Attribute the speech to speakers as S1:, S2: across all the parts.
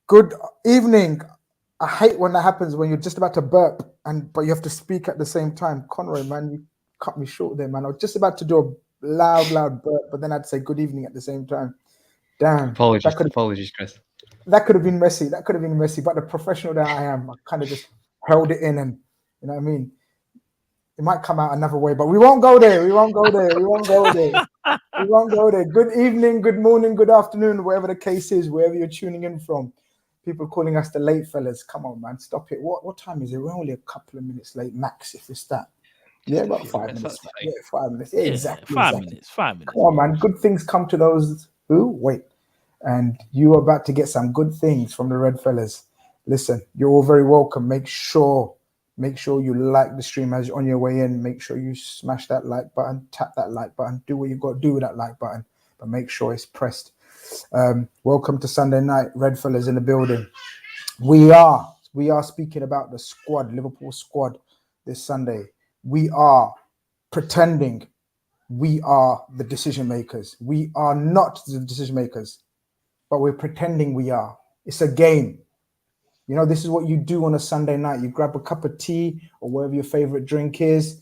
S1: Good evening. I hate when that happens when you're just about to burp but you have to speak at the same time. Conroy, man, you cut me short there, man. I was just about to do a loud burp, but then I'd say good evening at the same time. Damn.
S2: Apologies, Chris.
S1: That could have been messy. But the professional that I am, I kind of just held it in, and you know what I mean? It might come out another way, but we won't go there. We won't go there. Good evening, good morning, good afternoon, wherever the case is, wherever you're tuning in from. People calling us the late fellas. Come on, man, stop it. What time is it? We're only a couple of minutes late, max, if it's that. Yeah, about 5 minutes. Yeah, 5 minutes. Yeah, exactly.
S3: 5 minutes.
S1: Come on, man. Good things come to those who wait. And you are about to get some good things from the Redfellas. Listen, you're all very welcome. Make sure you like the stream as you're on your way in. Make sure you smash that like button, tap that like button, do what you've got to do with that like button, but make sure it's pressed. Welcome to Sunday night, Redfellas in the building. We are speaking about the squad, Liverpool squad, this Sunday. We are pretending we are the decision makers. We are not the decision makers, but we're pretending we are. It's a game. You know, this is what you do on a Sunday night. You grab a cup of tea or whatever your favorite drink is.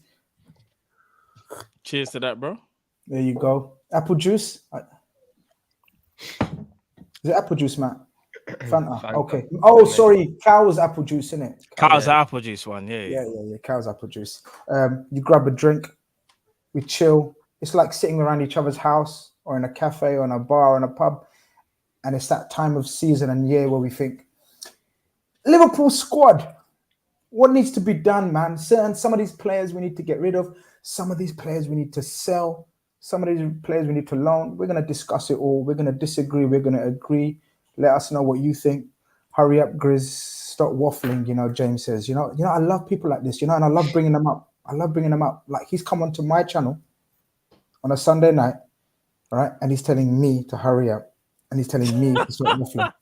S3: Cheers to that, bro.
S1: There you go. Apple juice. Is it apple juice, Matt? Fanta. Okay. Oh, sorry. Cow's apple juice, isn't it?
S3: Cow's apple juice one. Yeah.
S1: Cow's apple juice. You grab a drink. We chill. It's like sitting around each other's house or in a cafe or in a bar or in a pub. And it's that time of season and year where we think, Liverpool squad, what needs to be done, man? Some of these players we need to get rid of. Some of these players we need to sell. Some of these players we need to loan. We're going to discuss it all. We're going to disagree. We're going to agree. Let us know what you think. Hurry up, Grizz. Stop waffling, James says. You know, I love people like this, and I love bringing them up. Like, he's come onto my channel on a Sunday night, right? And he's telling me to hurry up. And he's telling me to stop waffling.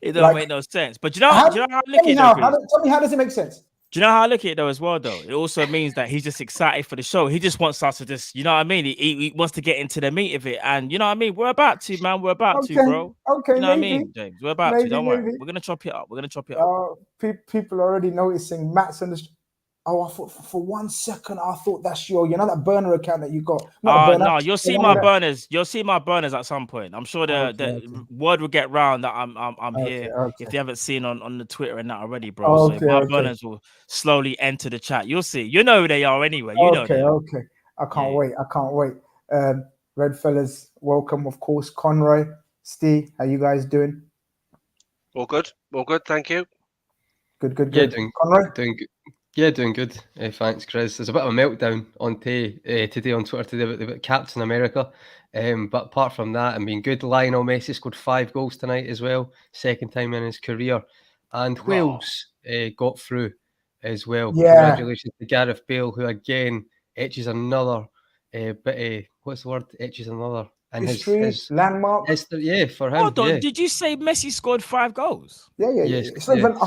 S3: It don't make no sense. But do you know how I look at it?
S1: Tell me, how does it make sense?
S3: Do you know how I look at it though as well though? It also means that he's just excited for the show. He just wants us to just, you know what I mean? He wants to get into the meat of it. And you know what I mean? We're about to, man. We're about to, bro.
S1: Okay,
S3: you know what I mean, James? We're about to. Don't worry. We're going to chop it up.
S1: People are already noticing Matt's on the... Oh, I thought for 1 second, I thought that's that burner account that you got.
S3: No, you'll see my burners. You'll see my burners at some point. I'm sure the word will get round that I'm here. Okay. If they haven't seen on the Twitter and that already, bro. So my burners will slowly enter the chat. You'll see. You know who they are anyway. You know.
S1: Okay. I can't wait. Redfellas, welcome, of course. Conroy, Steve, how you guys doing?
S4: All good. Thank you.
S1: Good.
S2: Yeah,
S1: Conroy?
S2: Doing good. Yeah, doing good. Thanks, Chris. There's a bit of a meltdown on today on Twitter today about Captain America. But apart from that, I mean, good. Lionel Messi scored 5 goals tonight as well. Second time in his career. And Wales got through as well.
S1: Yeah.
S2: Congratulations to Gareth Bale, who again etches another what's the word? Etches another. And his
S1: landmark.
S2: Yeah, for him.
S3: Hold on, did you say Messi scored 5 goals?
S1: Yeah. It's not even,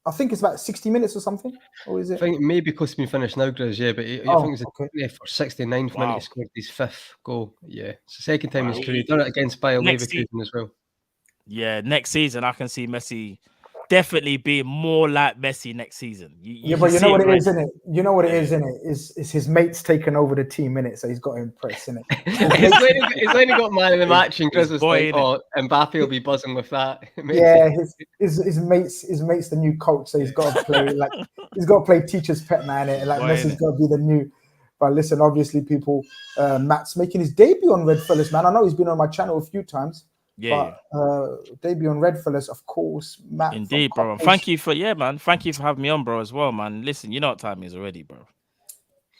S1: I think it's about 60 minutes or something. Or is it?
S2: I think maybe because we finished now, Grizz, yeah, but I think it's for 69th minute he scored his 5th goal. Yeah. It's the second time in his career. He done it against Bayer Leverkusen as well.
S3: Yeah, next season I can see Messi definitely being more like Messi next season.
S1: But you know what it is, isn't it? You know what it is, isn't it? Is his mates taking over the team, innit? So he's got to impress, innit?
S2: He's only got man of the match, and Chris was like, Mbappe will be buzzing with that.
S1: Yeah, his mates the new coach, so he's got to play teacher's pet, man. Innit? Like Messi's got to be the new. But listen, obviously, people, Matt's making his debut on Redfellas, man. I know he's been on my channel a few times.
S3: Yeah,
S1: but debut on Redfellas, of course, Matt.
S3: Indeed, bro. Thank you for having me on, bro, as well, man. Listen, you know what time it is already, bro.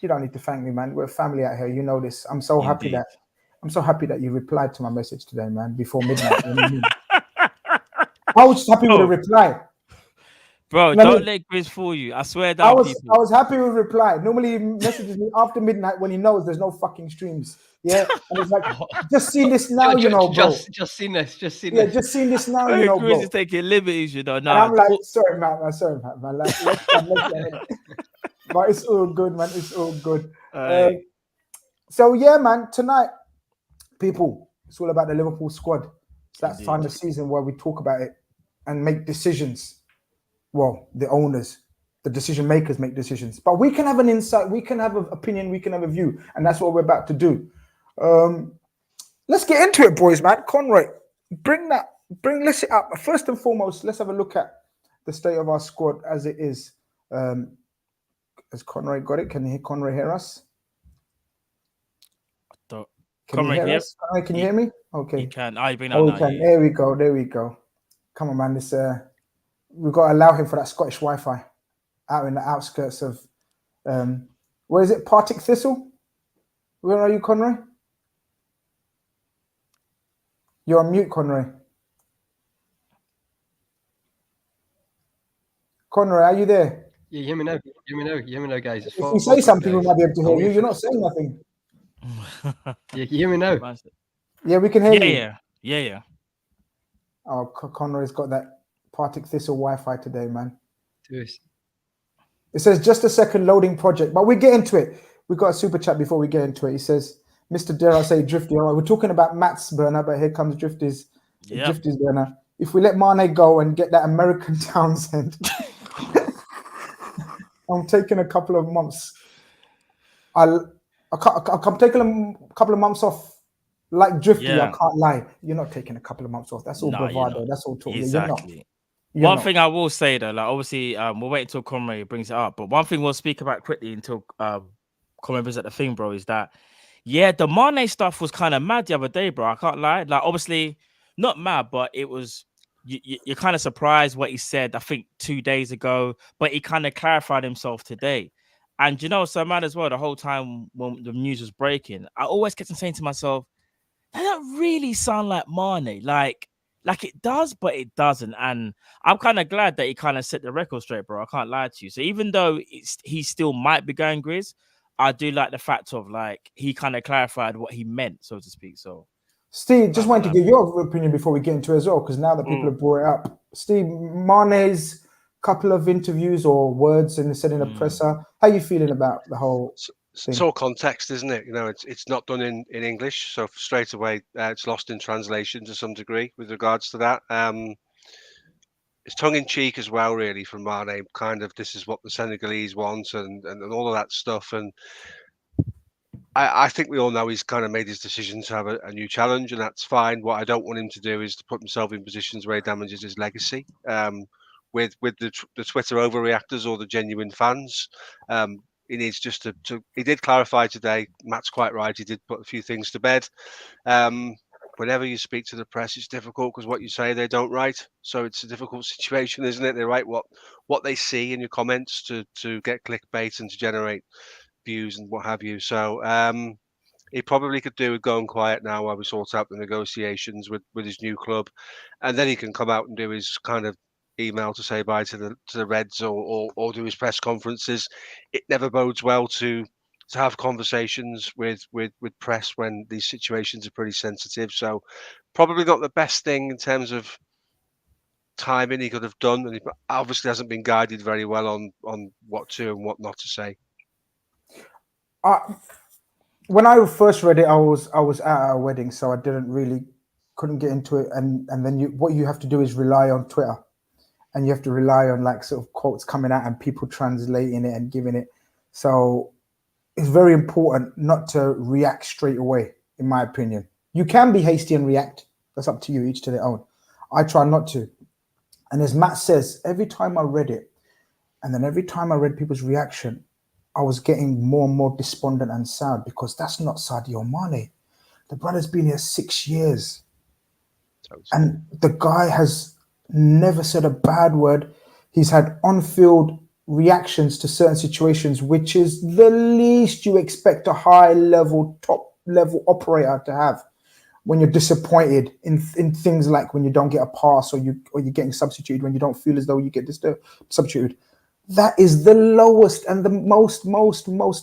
S1: You don't need to thank me, man. We're family out here. You know this. I'm so happy that you replied to my message today, man, before midnight. I was just happy with the reply.
S3: Bro, don't let Grizz fool you. I swear down,
S1: I was happy with the reply. Normally he messages me after midnight when he knows there's no fucking streams. Yeah, and it's like, just seen this now, bro.
S2: Just seen this.
S1: Just seen this now, bro.
S3: Grizz is taking liberties, Nah.
S1: And I'm like, sorry, man. But it's all good, man. It's all good. So yeah, man. Tonight People, it's all about the Liverpool squad. It's that time of season where we talk about it and make decisions. Well, the owners, the decision makers make decisions. But we can have an insight, we can have an opinion, we can have a view. And that's what we're about to do. Let's get into it, boys, man. Conroy, let's it up. First and foremost, let's have a look at the state of our squad as it is. Has Conroy got it? Can Conroy hear us? Can you hear us? Conroy, can you hear me? Okay.
S3: You can. You bring that
S1: can. There we go. Come on, man. We've got to allow him for that Scottish Wi-Fi out in the outskirts of where is it? Partick Thistle? Where are you, Conroy? You're on mute, Conroy. Conroy, are you there?
S2: Yeah, hear me now, guys.
S1: If you say something, we might be able to hear you. You're not saying nothing.
S2: Yeah, you hear me now?
S1: Yeah, we can hear you.
S3: Yeah.
S1: Oh, Conroy's got that Partick Thistle Wi-Fi today, man.
S2: Yes.
S1: It says just a second loading project, but we get into it. We got a super chat before we get into it. He says, Mr. Dare I say Drifty. All right, we're talking about Matt's burner, but here comes Drifty's burner. If we let Mane go and get that American Townsend, I'm taking a couple of months. I'm taking a couple of months off. Like Drifty, I can't lie. You're not taking a couple of months off. That's all bravado. That's all talk.
S3: Exactly. One thing I will say though, like obviously, we'll wait until Conroy brings it up. But one thing we'll speak about quickly until Conroy brings at the thing, bro, is that the Mane stuff was kind of mad the other day, bro. I can't lie. Like obviously, not mad, but it was. You're kind of surprised what he said. I think 2 days ago, but he kind of clarified himself today. And so mad as well. The whole time when the news was breaking, I always kept on saying to myself, that don't really sound like Mane. Like it does, but it doesn't. And I'm kind of glad that he kind of set the record straight, bro. I can't lie to you. So even though he still might be going Grizz, I do like the fact of like he kind of clarified what he meant, so to speak. So,
S1: Steve, just wanted to give your opinion before we get into it as well, because now that people have brought it up. Steve, Mane's couple of interviews or words in the presser. How are you feeling about the whole thing?
S4: It's all context, isn't it? It's not done in English, so straight away it's lost in translation to some degree with regards to that. It's tongue in cheek as well, really, from Mane. Kind of, this is what the Senegalese want, and all of that stuff. And I think we all know he's kind of made his decision to have a new challenge, and that's fine. What I don't want him to do is to put himself in positions where he damages his legacy. With the Twitter overreactors or the genuine fans. He needs just to. He did clarify today. Matt's quite right. He did put a few things to bed. Whenever you speak to the press, it's difficult because what you say they don't write. So it's a difficult situation, isn't it? They write what they see in your comments to get clickbait and to generate views and what have you. So he probably could do with going quiet now while we sort out the negotiations with his new club, and then he can come out and do his kind of email to say bye to the Reds or do his press conferences. It never bodes well to have conversations with press when these situations are pretty sensitive. So probably not the best thing in terms of timing he could have done, and he obviously hasn't been guided very well on what to and what not to say.
S1: When I first read it, I was at a wedding, so I couldn't get into it. And then what you have to do is rely on Twitter. And you have to rely on like sort of quotes coming out and people translating it and giving it. So it's very important not to react straight away, in my opinion. You can be hasty and react. That's up to you, each to their own. I try not to. And as Matt says, every time I read it, and then every time I read people's reaction, I was getting more and more despondent and sad because that's not Sadio Mane. The brother's been here 6 years. And the guy has never said a bad word. He's had on-field reactions to certain situations, which is the least you expect a high-level, top-level operator to have when you're disappointed in things like when you don't get a pass or you're getting substituted, when you don't feel as though you get substituted. That is the lowest and the most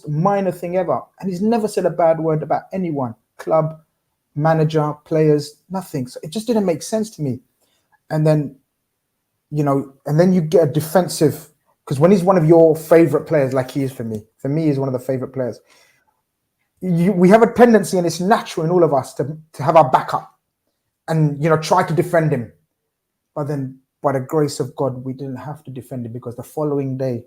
S1: minor thing ever. And he's never said a bad word about anyone, club, manager, players, nothing. So it just didn't make sense to me. And then, you get a defensive, because when he's one of your favorite players, like he is for me he's one of the favorite players. we have a tendency, and it's natural in all of us to have our back up and, try to defend him. But then, by the grace of God, we didn't have to defend him, because the following day,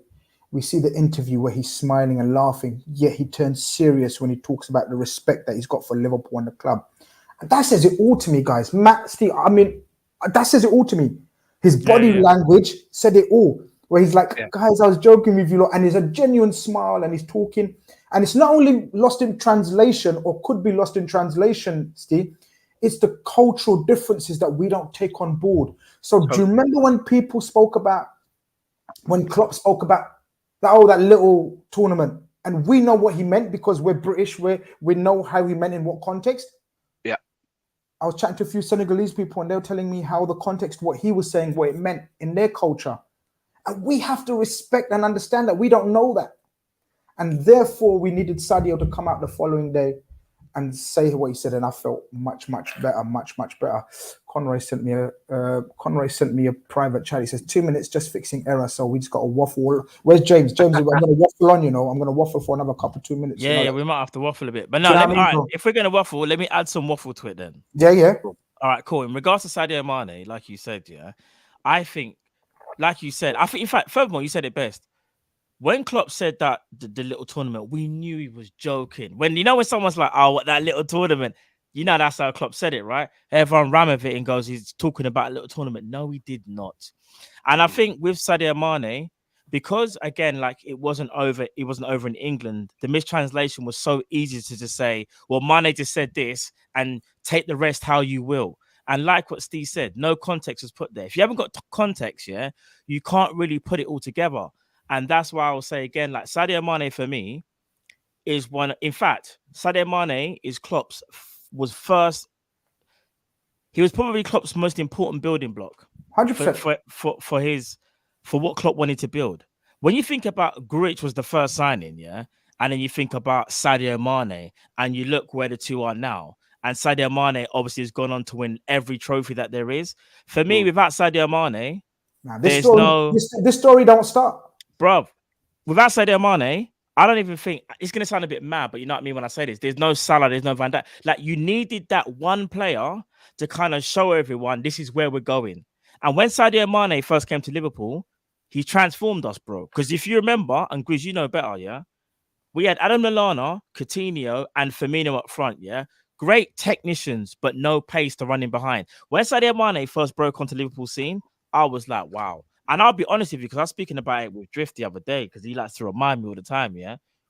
S1: we see the interview where he's smiling and laughing, yet he turns serious when he talks about the respect that he's got for Liverpool and the club. And that says it all to me, guys. Matt, Steve, that says it all to me. His body language said it all. Where he's like, guys, I was joking with you lot, and he's a genuine smile, and he's talking. And it's not only lost in translation, or could be lost in translation, Steve, it's the cultural differences that we don't take on board. So do you remember when people spoke about, when Klopp spoke about that little tournament, and we know what he meant because we're British, we know how he meant in what context?
S4: Yeah.
S1: I was chatting to a few Senegalese people, and they were telling me how the context, what he was saying, what it meant in their culture. And we have to respect and understand that we don't know that. And therefore, we needed Sadio to come out the following day and say what he said, and I felt much, much better, much, much better. Conroy sent me a private chat. He says, 2 minutes just fixing error, so we just got to waffle. Where's James? James, I'm going to waffle on, I'm going to waffle for another couple 2 minutes.
S3: Yeah, we might have to waffle a bit. But no, if we're going to waffle, let me add some waffle to it then.
S1: Yeah.
S3: All right, cool. In regards to Sadio Mane, like you said, I think, in fact, furthermore, you said it best. When Klopp said that the little tournament, we knew he was joking. When someone's like, "Oh, what, that little tournament?" That's how Klopp said it, right? Everyone ran with it and goes, "He's talking about a little tournament." No, he did not. And I think with Sadio Mane, because again, like it wasn't over in England. The mistranslation was so easy to just say, "Well, Mane just said this," and take the rest how you will. And like what Steve said, no context was put there. If you haven't got context, you can't really put it all together. And that's why I will say again, like Sadio Mane for me is one. In fact, Sadio Mane is he was probably Klopp's most important building block.
S1: 100%
S3: for what Klopp wanted to build. When you think about Grizz was the first signing, and then you think about Sadio Mane, and you look where the two are now. And Sadio Mane obviously has gone on to win every trophy that there is. For me, without Sadio Mane,
S1: this story don't start.
S3: Bro, without Sadio Mane, I don't even think it's going to sound a bit mad, but you know what I mean when I say this. There's no Salah, there's no Van Dijk. Like you needed that one player to kind of show everyone this is where we're going. And when Sadio Mane first came to Liverpool, he transformed us, bro. Because if you remember, and Grizz, you know better, we had Adam Lallana, Coutinho, and Firmino up front, Great technicians, but no pace to run in behind. When Sadio Mane first broke onto Liverpool scene, I was like, wow. And I'll be honest with you, because I was speaking about it with Drift the other day, because he likes to remind me all the time,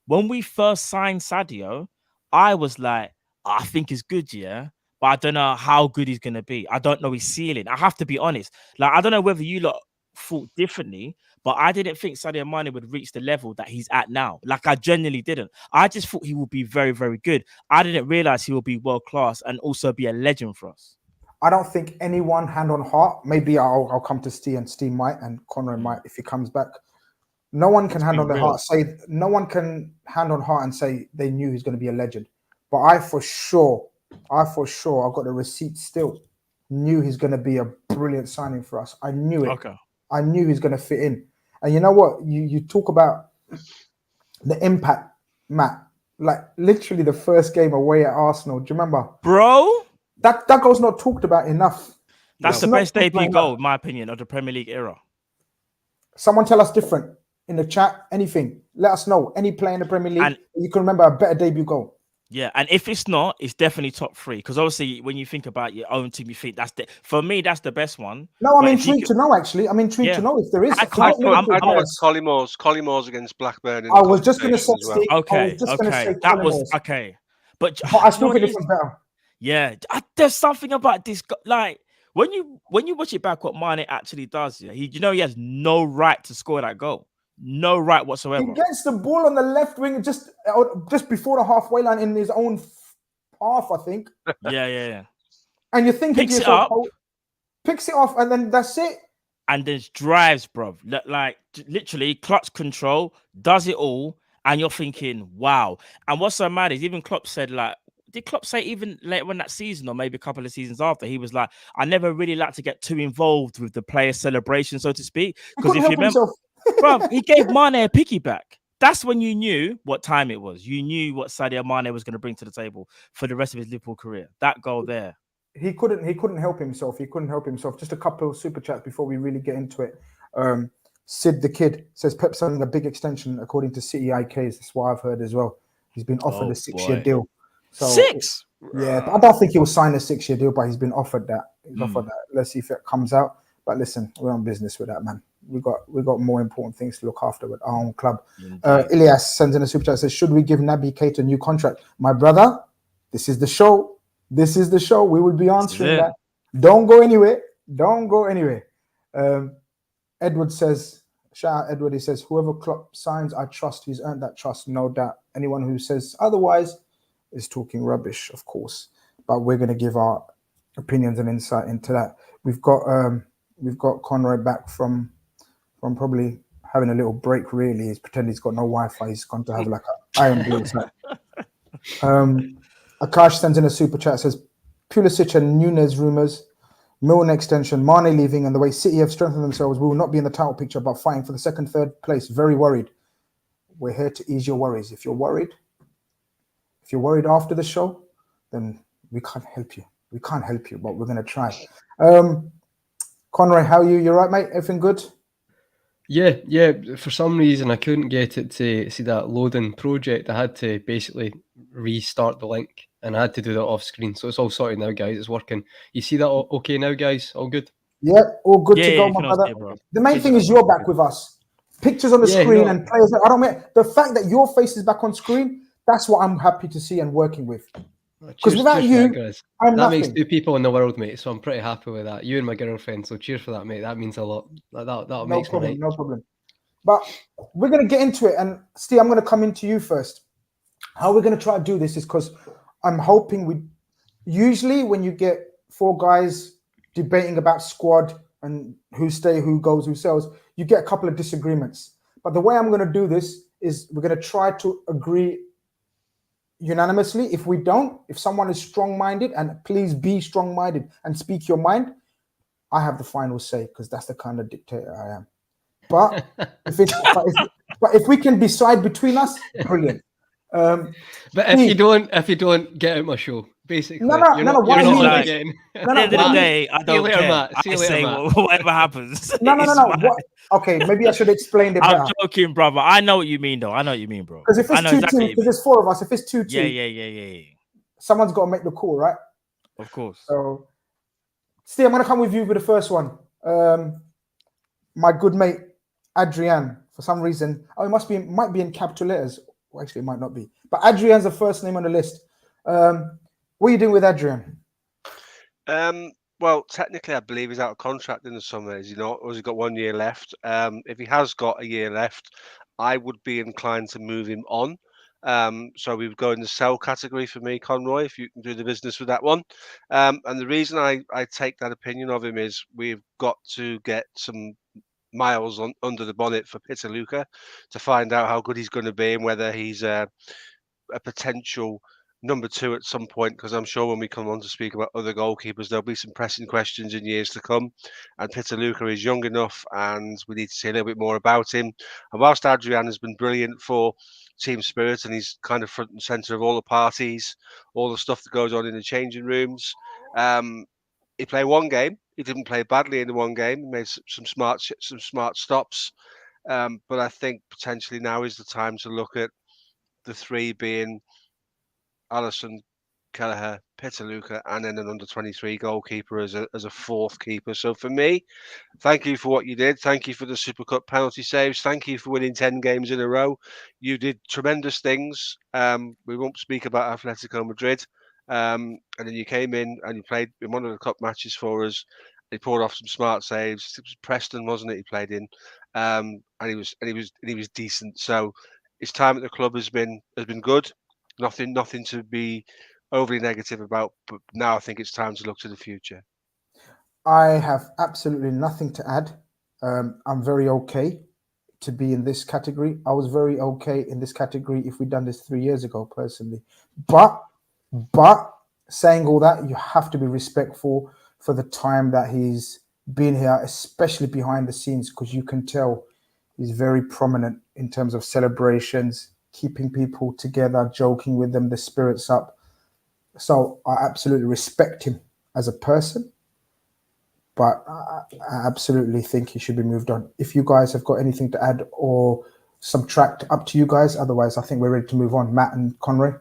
S3: When we first signed Sadio, I was like, I think he's good, but I don't know how good he's going to be. I don't know his ceiling. I have to be honest. Like, I don't know whether you lot thought differently, but I didn't think Sadio Mane would reach the level that he's at now. Like, I genuinely didn't. I just thought he would be very, very good. I didn't realize he would be world-class and also be a legend for us.
S1: I don't think anyone, hand on heart, maybe I'll come to Steve, and Steve might, and Conroy might if he comes back. No one can hand on their heart and say they knew he's going to be a legend. But I for sure, I've got the receipt still, knew he's going to be a brilliant signing for us. I knew it.
S3: Okay.
S1: I knew he's going to fit in. And you know what? You talk about the impact, Matt. Like literally the first game away at Arsenal. Do you remember?
S3: Bro?
S1: That goal's not talked about enough.
S3: That's the best debut goal, in my opinion, of the Premier League era.
S1: Someone tell us different in the chat. Anything. Let us know. Any player in the Premier League, and you can remember a better debut goal.
S3: Yeah, and if it's not, it's definitely top three. Because obviously, when you think about your own team, you think for me, that's the best one.
S1: No, I'm intrigued to know, actually. I'm intrigued to know if there is.
S4: I'd put Collymores against Blackburn.
S1: I was just going to say,
S3: okay. That was okay. But
S1: I still think it was better.
S3: Yeah, there's something about this. Like when you watch it back, what Mane actually does, he has no right to score that goal, no right whatsoever.
S1: He gets the ball on the left wing just before the halfway line in his own half, I think.
S3: Yeah.
S1: And you're thinking
S3: picks it up,
S1: picks it off, and then that's it.
S3: And then drives, bro. Like literally clutch control, does it all, and you're thinking, wow. And what's so mad is even Klopp said like. Did Klopp say even later in that season, or maybe a couple of seasons after, he was like, I never really like to get too involved with the player celebration, so to speak. Because if you remember, bro, he gave Mane a piggyback. that's when you knew what time it was. You knew what Sadio Mane was going to bring to the table for the rest of his Liverpool career. That goal there.
S1: He couldn't help himself. He couldn't help himself. Just a couple of super chats before we really get into it. Sid the Kid says Pep's signing a big extension according to City IKs. That's what I've heard as well. He's been offered a 6-year deal. So,
S3: 6?
S1: Yeah, but I don't think he'll sign a 6-year deal, but he's been offered that. He's offered that. Let's see if it comes out. But listen, we're on business with that, man. We got more important things to look after with our own club. Ilyas sends in a super chat, says, should we give Naby Keita a new contract? My brother, this is the show. This is the show. We will be answering that. Don't go anywhere. Don't go anywhere. Edward says, shout out Edward, he says, whoever Klopp signs, I trust. He's earned that trust, no doubt. Anyone who says otherwise is talking rubbish, of course. But we're going to give our opinions and insight into that. We've got Conroy back from probably having a little break, really. He's pretending he's got no Wi-Fi. He's gone to have like an iron blue. Akash sends in a super chat, says, Pulisic and Nunez rumours, Milner extension, Mane leaving, and the way City have strengthened themselves, we will not be in the title picture, but fighting for the second, third place. Very worried. We're here to ease your worries. If you're worried after the show, then we can't help you. We can't help you, but we're going to try. Conroy, how are you? You all right, mate? Everything good?
S2: Yeah. For some reason, I couldn't get it to see that loading project. I had to basically restart the link, and I had to do that off screen. So it's all sorted now, guys. It's working. You see that okay now, guys? All good?
S1: Yeah, all good to go, my brother. The main thing is you're back with us. Pictures on the screen and players. I don't mean the fact that your face is back on screen. That's what I'm happy to see and working with. Because without you, I'm nothing.
S2: That makes 2 people in the world, mate. So I'm pretty happy with that. You and my girlfriend. So cheers for that, mate. That means a lot. That makes my night.
S1: No problem. But we're going to get into it. And Steve, I'm going to come into you first. How we're going to try to do this is because I'm hoping usually when you get 4 guys debating about squad and who stay, who goes, who sells, you get a couple of disagreements. But the way I'm going to do this is we're going to try to agree unanimously. If someone is strong-minded, and please be strong-minded and speak your mind, I have the final say because that's the kind of dictator I am. But if we can decide between us, brilliant.
S2: But if you don't get out my show, basically,
S1: no.
S3: At the end of the day, I don't care. Matt. I say whatever happens.
S1: No. Okay, maybe I should explain it better.
S3: I'm joking, brother. I know what you mean, though. I know what you mean, bro.
S1: Because if it's 2-2, because there's 4 of us. If it's 2-2,
S3: yeah.
S1: Someone's got to make the call, right?
S3: Of course.
S1: So, Steve, I'm going to come with you with the first one. My good mate Adrian, for some reason, might be in capital letters. Well, actually, it might not be. But Adrian's the first name on the list. What are you doing with Adrian?
S4: Well, technically, I believe he's out of contract in the summer. Is he not? Or has he got 1 year left? If he has got a year left, I would be inclined to move him on. So we would go in the sell category for me, Conroy, if you can do the business with that one. And the reason I take that opinion of him is we've got to get some miles under the bonnet for Pitaluka to find out how good he's going to be and whether he's a potential number 2 at some point, because I'm sure when we come on to speak about other goalkeepers, there'll be some pressing questions in years to come. And Pitaluka is young enough, and we need to see a little bit more about him. And whilst Adrian has been brilliant for team spirit, and he's kind of front and centre of all the parties, all the stuff that goes on in the changing rooms, he played 1 game. He didn't play badly in the 1 game. He made some smart stops. But I think potentially now is the time to look at the 3 being Alisson, Kelleher, Pitaluka, and then an under-23 goalkeeper as a 4th keeper. So for me, thank you for what you did. Thank you for the Super Cup penalty saves. Thank you for winning 10 games in a row. You did tremendous things. We won't speak about Atletico Madrid. And then you came in and you played in one of the cup matches for us. He pulled off some smart saves. It was Preston, wasn't it? He played in, and he was decent. So his time at the club has been good. Nothing to be overly negative about. But now I think it's time to look to the future.
S1: I have absolutely nothing to add. I'm very okay to be in this category. I was very okay in this category if we'd done this 3 years ago, personally. But saying all that, you have to be respectful for the time that he's been here, especially behind the scenes, because you can tell He's very prominent in terms of celebrations, keeping people together, joking with them, the spirits up. So I absolutely respect him as a person, but I absolutely think he should be moved on. If you guys have got anything to add or subtract, up to you guys. Otherwise, I think we're ready to move on. Matt and Conroy.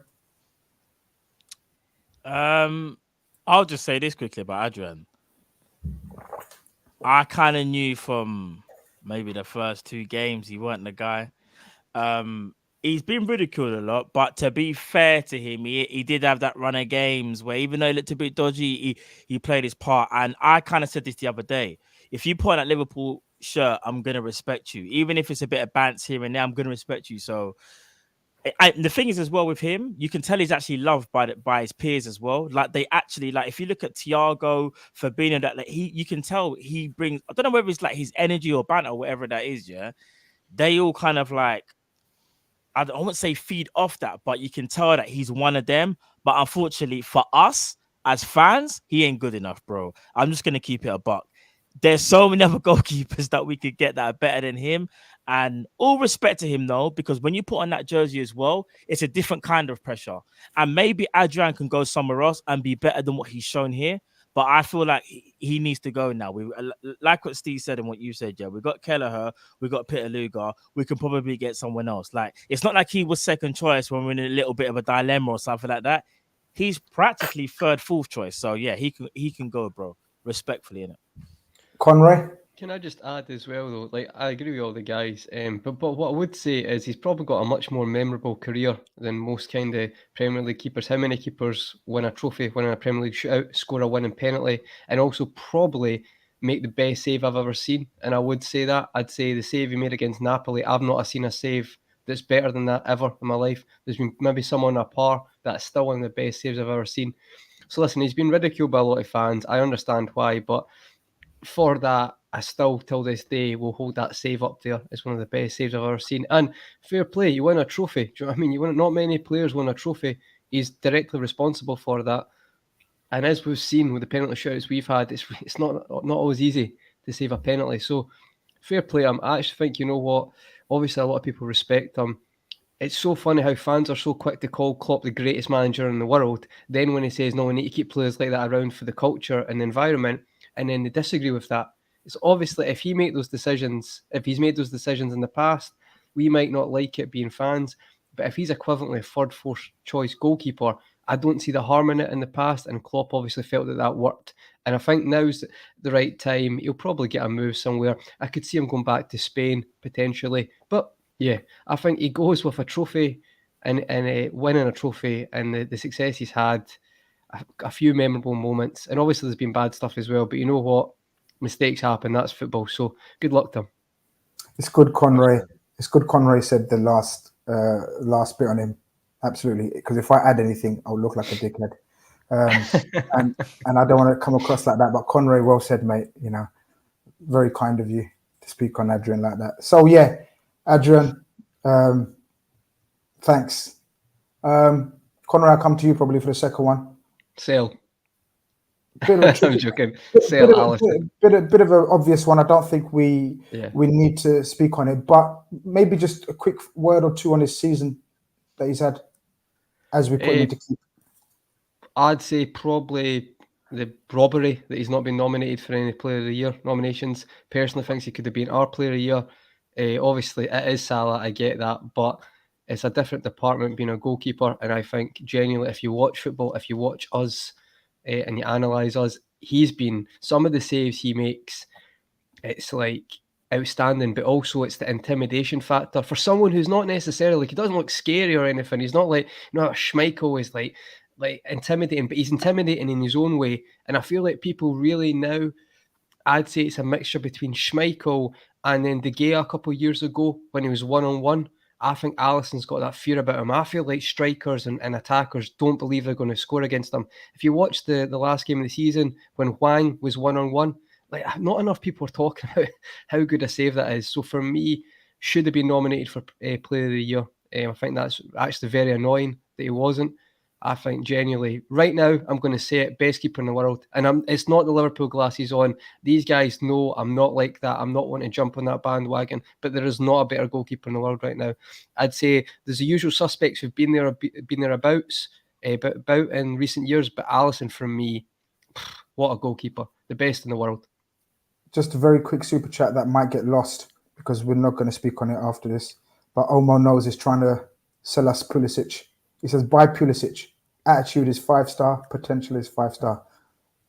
S3: I'll just say this quickly about Adrian. I kind of knew from maybe the first 2 games he weren't the guy. He's been ridiculed a lot, but to be fair to him, he did have that run of games where even though he looked a bit dodgy, he played his part. And I kind of said this the other day. If you put on that Liverpool shirt, I'm going to respect you. Even if it's a bit of bants here and there, I'm going to respect you. So the thing is as well with him, you can tell he's actually loved by his peers as well. Like they actually, like if you look at Thiago, Firmino, that like you can tell he brings, I don't know whether it's like his energy or banter or whatever that is, yeah. They all kind of like, I won't say feed off that, but you can tell that he's one of them. But unfortunately for us as fans, he ain't good enough, bro. I'm just going to keep it a buck. There's so many other goalkeepers that we could get that are better than him. And all respect to him, though, because when you put on that jersey as well, it's a different kind of pressure. And maybe Adrian can go somewhere else and be better than what he's shown here. But I feel like he needs to go now. We like what Steve said and what you said, Joe. We got Kelleher, we got Peter. We can probably get someone else. Like it's not like he was second choice when we're in a little bit of a dilemma or something like that. He's practically third, fourth choice. So yeah, he can go, bro. Respectfully, innit?
S1: Conroy?
S2: Can I just add as well, though? Like, I agree with all the guys, but what I would say is he's probably got a much more memorable career than most kind of Premier League keepers. How many keepers win a trophy, win a Premier League shootout, score a winning penalty, and also probably make the best save I've ever seen? And I would say that. I'd say the save he made against Napoli, I've not seen a save that's better than that ever in my life. There's been maybe someone on a par that's still one of the best saves I've ever seen. So listen, he's been ridiculed by a lot of fans. I understand why, but for that, I still, till this day, will hold that save up there. It's one of the best saves I've ever seen. And fair play, you win a trophy. Do you know what I mean? Not many players win a trophy. He's directly responsible for that. And as we've seen with the penalty shootouts we've had, it's not always easy to save a penalty. So fair play. I actually think, you know what? Obviously, a lot of people respect him. It's so funny how fans are so quick to call Klopp the greatest manager in the world. Then when he says, no, we need to keep players like that around for the culture and the environment, and then they disagree with that. It's obviously if he's made those decisions in the past, we might not like it being fans. But if he's equivalently third, fourth choice goalkeeper, I don't see the harm in it in the past. And Klopp obviously felt that worked. And I think now's the right time. He'll probably get a move somewhere. I could see him going back to Spain potentially. But yeah, I think he goes with a trophy and winning a trophy and the success he's had, a few memorable moments. And obviously there's been bad stuff as well. But you know what? Mistakes happen. That's football. So good luck to him.
S1: It's good, Conroy. It's good. Conroy said the last bit on him. Absolutely. Because if I add anything, I'll look like a dickhead. And I don't want to come across like that. But Conroy, well said, mate. You know, very kind of you to speak on Adrian like that. So yeah, Adrian, thanks. Conroy, I'll come to you probably for the second one.
S2: Sell.
S1: I'm
S2: joking. Sell Alisson.
S1: Bit of an obvious one. I don't think we need to speak on it, but maybe just a quick word or two on his season that he's had as we put him into keep.
S2: I'd say probably the robbery that he's not been nominated for any Player of the Year nominations. Personally, thinks he could have been our Player of the Year. Obviously, it is Salah. I get that, but it's a different department being a goalkeeper. And I think genuinely, if you watch football, if you watch us. And you analyse us, he's been, some of the saves he makes, it's like outstanding, but also it's the intimidation factor for someone who's not necessarily, like, he doesn't look scary or anything. He's not like, you know, Schmeichel is like intimidating, but he's intimidating in his own way. And I feel like people really now, I'd say it's a mixture between Schmeichel and then De Gea a couple of years ago when he was one-on-one. I think Alisson's got that fear about him. I feel like strikers and attackers don't believe they're going to score against him. If you watch the last game of the season when Hwang was one-on-one, like, not enough people are talking about how good a save that is. So for me, should have been nominated for Player of the Year. I think that's actually very annoying that he wasn't. I think genuinely, right now, I'm going to say it, best keeper in the world. And it's not the Liverpool glasses on. These guys know I'm not like that. I'm not wanting to jump on that bandwagon, but there is not a better goalkeeper in the world right now. I'd say there's the usual suspects who've been thereabouts in recent years, but Alisson, for me, what a goalkeeper. The best in the world.
S1: Just a very quick super chat that might get lost because we're not going to speak on it after this. But Omar knows is trying to sell us Pulisic. He says, buy Pulisic. Attitude is 5-star. Potential is 5-star.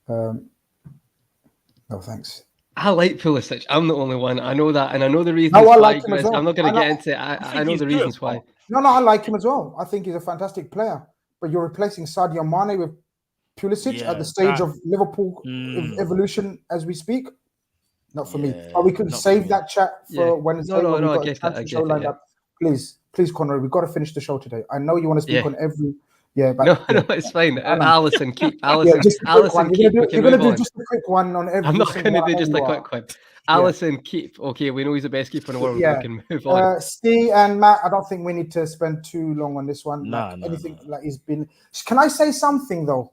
S1: No, thanks.
S2: I like Pulisic. I'm the only one. I know that. And I know the reasons
S1: I
S2: why.
S1: like him as well.
S2: I'm not going to get into it. I know the reasons why.
S1: No, I like him as well. I think he's a fantastic player. But you're replacing Sadio Mane with Pulisic at the stage of Liverpool evolution as we speak. Not for me. But we can save that chat for Wednesday.
S2: No, I get it.
S1: Please, Conroy, we've got to finish the show today. I know you want to speak on every... but
S2: no, it's fine. Alisson, keep Alisson.
S1: Yeah, just a quick one. You're going to do
S2: on.
S1: just a quick one on every...
S2: I'm not going to do just a quick one. Alisson, keep. Okay, we know he's the best keeper in the world. We can move on.
S1: Steve and Matt, I don't think we need to spend too long on this one.
S3: No.
S1: Like he's been... Can I say something, though?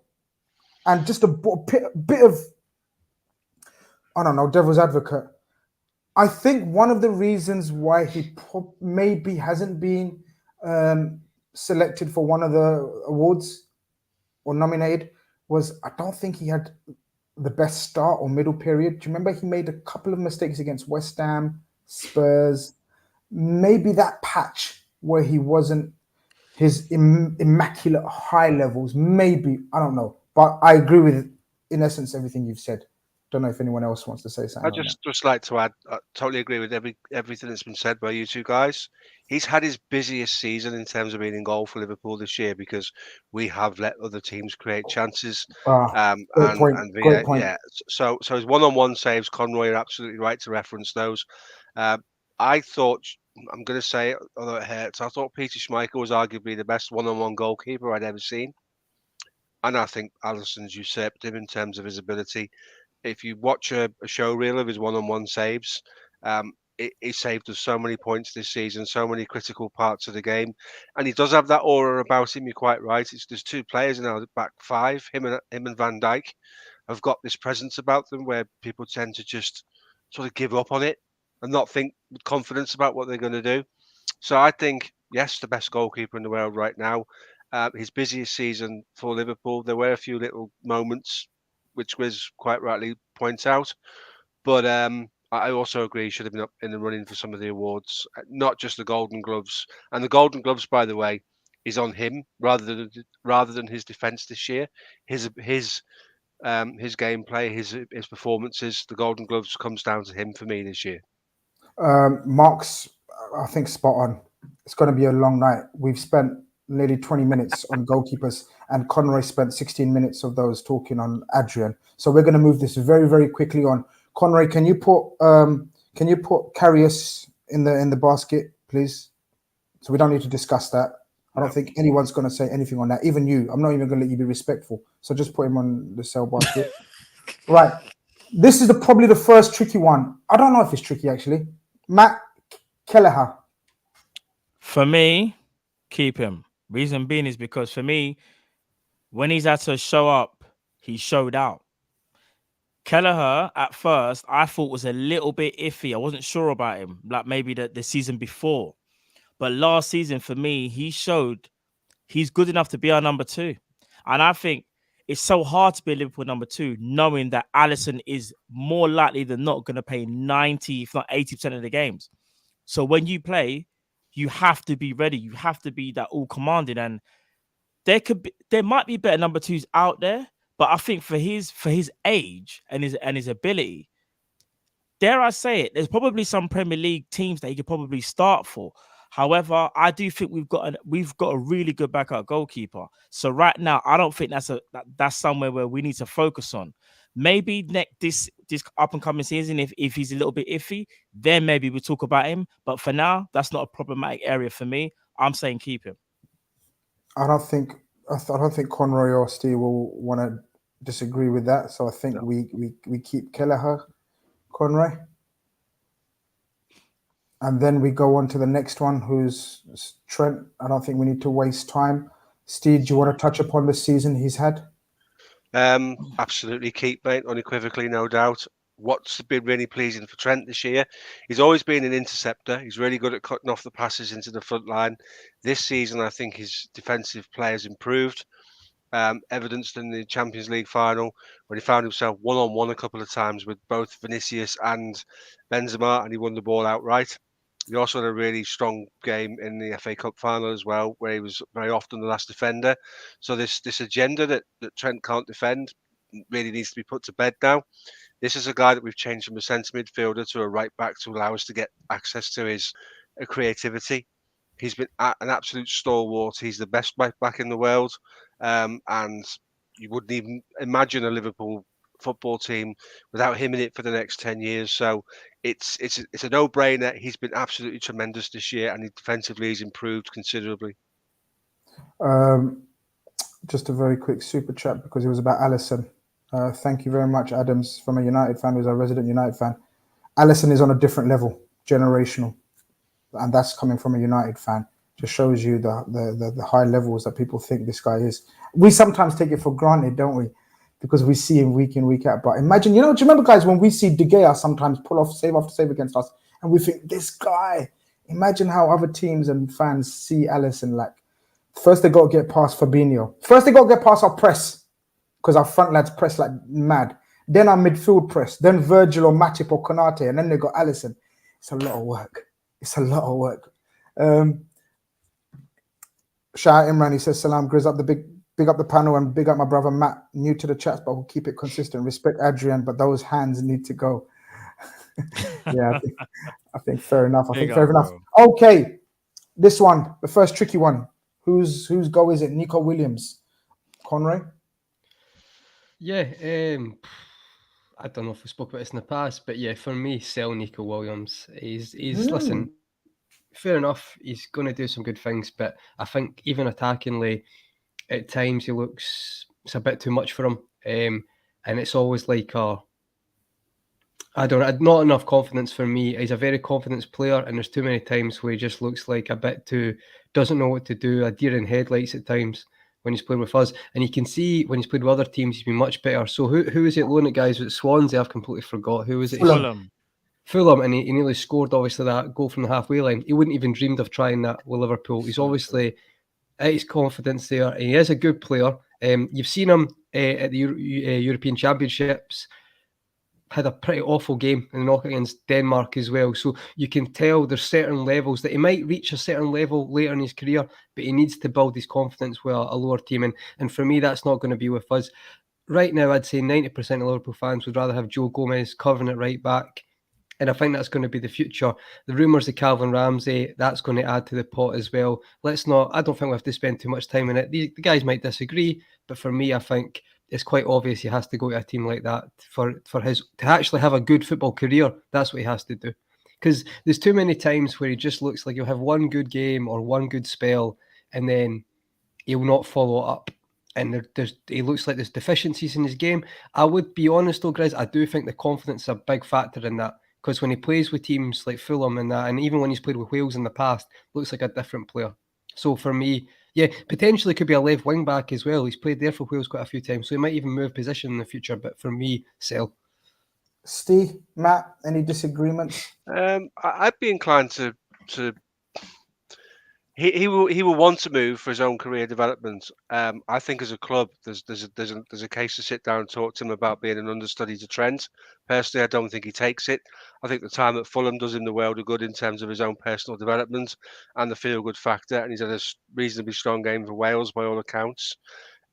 S1: And just a bit of... I don't know, devil's advocate. I think one of the reasons why he maybe hasn't been selected for one of the awards or nominated was I don't think he had the best start or middle period. Do you remember he made a couple of mistakes against West Ham, Spurs? Maybe that patch where he wasn't his immaculate high levels. Maybe, I don't know. But I agree with, in essence, everything you've said. Don't know if anyone else wants to say something.
S4: I just like to add, I totally agree with everything that's been said by you two guys. He's had his busiest season in terms of being in goal for Liverpool this year because we have let other teams create chances.
S1: Great point.
S4: Yeah. So his one-on-one saves, Conroy, are absolutely right to reference those. I thought, I'm going to say it, although it hurts, I thought Peter Schmeichel was arguably the best one-on-one goalkeeper I'd ever seen. And I think Alisson's usurped him in terms of his ability. If you watch a show reel of his one-on-one saves, he saved us so many points this season, so many critical parts of the game, and he does have that aura about him. You're quite right. There's two players in our back five, him and Van Dijk, have got this presence about them where people tend to just sort of give up on it and not think with confidence about what they're going to do. So I think, yes, the best goalkeeper in the world right now. His busiest season for Liverpool. There were a few little moments which Grizz quite rightly points out. But I also agree he should have been up in the running for some of the awards, not just the Golden Gloves. And the Golden Gloves, by the way, is on him rather than his defence this year. His gameplay, his performances, the Golden Gloves comes down to him for me this year.
S1: Mark's, I think, spot on. It's going to be a long night. We've spent nearly 20 minutes on goalkeepers, and Conroy spent 16 minutes of those talking on Adrian. So we're going to move this very, very quickly on. Conroy, can you put Karius in the basket, please? So we don't need to discuss that. I don't think anyone's going to say anything on that. Even you. I'm not even going to let you be respectful. So just put him on the sell basket. Right. This is probably the first tricky one. I don't know if it's tricky, actually. Matt, Kelleher.
S3: For me, keep him. Reason being is because for me, when he's had to show up, he showed out. Kelleher, at first, I thought was a little bit iffy. I wasn't sure about him, like maybe the season before. But last season, for me, he showed he's good enough to be our number two. And I think it's so hard to be a Liverpool number two, knowing that Alisson is more likely than not going to play 90, if not 80% of the games. So when you play, you have to be ready. You have to be that all commanding. And there might be better number twos out there, but I think for his age and his ability, dare I say it, there's probably some Premier League teams that he could probably start for. However, I do think we've got a really good backup goalkeeper. So right now, I don't think that's somewhere where we need to focus on. Maybe this up and coming season, if he's a little bit iffy, then maybe we'll talk about him. But for now, that's not a problematic area for me. I'm saying keep him.
S1: I don't think Conroy or Steve will want to disagree with that. So I think we keep Kelleher, Conroy. And then we go on to the next one, who's Trent. I don't think we need to waste time. Steve, do you want to touch upon the season he's had?
S4: Absolutely keep, mate, unequivocally, no doubt. What's been really pleasing for Trent this year, he's always been an interceptor. He's really good at cutting off the passes into the front line. This season, I think his defensive play has improved, evidenced in the Champions League final when he found himself one-on-one a couple of times with both Vinicius and Benzema, and he won the ball outright. He also had a really strong game in the FA Cup final as well, where he was very often the last defender. So this agenda that Trent can't defend really needs to be put to bed now. This is a guy that we've changed from a centre midfielder to a right back to allow us to get access to his creativity. He's been an absolute stalwart. He's the best right back in the world, and you wouldn't even imagine a Liverpool football team without him in it for the next 10 years. So it's a no-brainer. He's been absolutely tremendous this year, and defensively he's improved considerably.
S1: Just a very quick super chat because it was about Alisson. Thank you very much, Adams, from a United fan who's a resident United fan. Alisson is on a different level, generational, and that's coming from a United fan. Just shows you the high levels that people think this guy is. We sometimes take it for granted, don't we? Because we see him week in, week out. But imagine, do you remember, guys, when we see De Gea sometimes pull off save after save against us, and we think, this guy, imagine how other teams and fans see Alisson like. First, they got to get past Fabinho. First, they got to get past our press, because our front lads press like mad. Then our midfield press. Then Virgil or Matip or Konate. And then they got Alisson. It's a lot of work. It's a lot of work. Shout out Imran. He says, Salam, Grizz up big up the panel and big up my brother Matt. New to the chats, but we'll keep it consistent. Respect Adrian, but those hands need to go. Yeah, I think fair enough. Fair enough. Okay, this one, the first tricky one. Whose goal is it? Nico Williams, Conroy?
S2: Yeah, I don't know if we spoke about this in the past, but yeah, for me, sell Nico Williams. He's listen, fair enough. He's going to do some good things, but I think even attackingly, at times it's a bit too much for him, and it's always like not enough confidence for me. He's a very confident player, and there's too many times where he just looks like a bit too doesn't know what to do, a deer in headlights at times when he's played with us. And you can see when he's played with other teams, he's been much better. So who is it loaning at guys with Swansea? I've completely forgot. Who is it? Fulham, and he nearly scored obviously that goal from the halfway line. He wouldn't even dreamed of trying that with Liverpool. He's obviously at his confidence there. He is a good player. You've seen him at the European Championships. Had a pretty awful game in the knockout against Denmark as well. So you can tell there's certain levels that he might reach a certain level later in his career, but he needs to build his confidence with a lower team. And for me, that's not going to be with us. Right now, I'd say 90% of Liverpool fans would rather have Joe Gomez covering it right back. And I think that's going to be the future. The rumours of Calvin Ramsey, that's going to add to the pot as well. I don't think we have to spend too much time on it. The guys might disagree, but for me, I think it's quite obvious he has to go to a team like that for his to actually have a good football career. That's what he has to do. Because there's too many times where he just looks like he'll have one good game or one good spell, and then he'll not follow up. And he looks like there's deficiencies in his game. I would be honest though, Grizz, I do think the confidence is a big factor in that. Because when he plays with teams like Fulham and that, and even when he's played with Wales in the past, looks like a different player. So for me, yeah, potentially could be a left wing back as well. He's played there for Wales quite a few times, so he might even move position in the future. But for me, sell.
S1: Steve, Matt, any disagreements?
S4: I'd be inclined to. He will want to move for his own career development. I think as a club, there's a case to sit down and talk to him about being an understudy to Trent. Personally, I don't think he takes it. I think the time at Fulham does him the world of good in terms of his own personal development and the feel-good factor. And he's had a reasonably strong game for Wales by all accounts.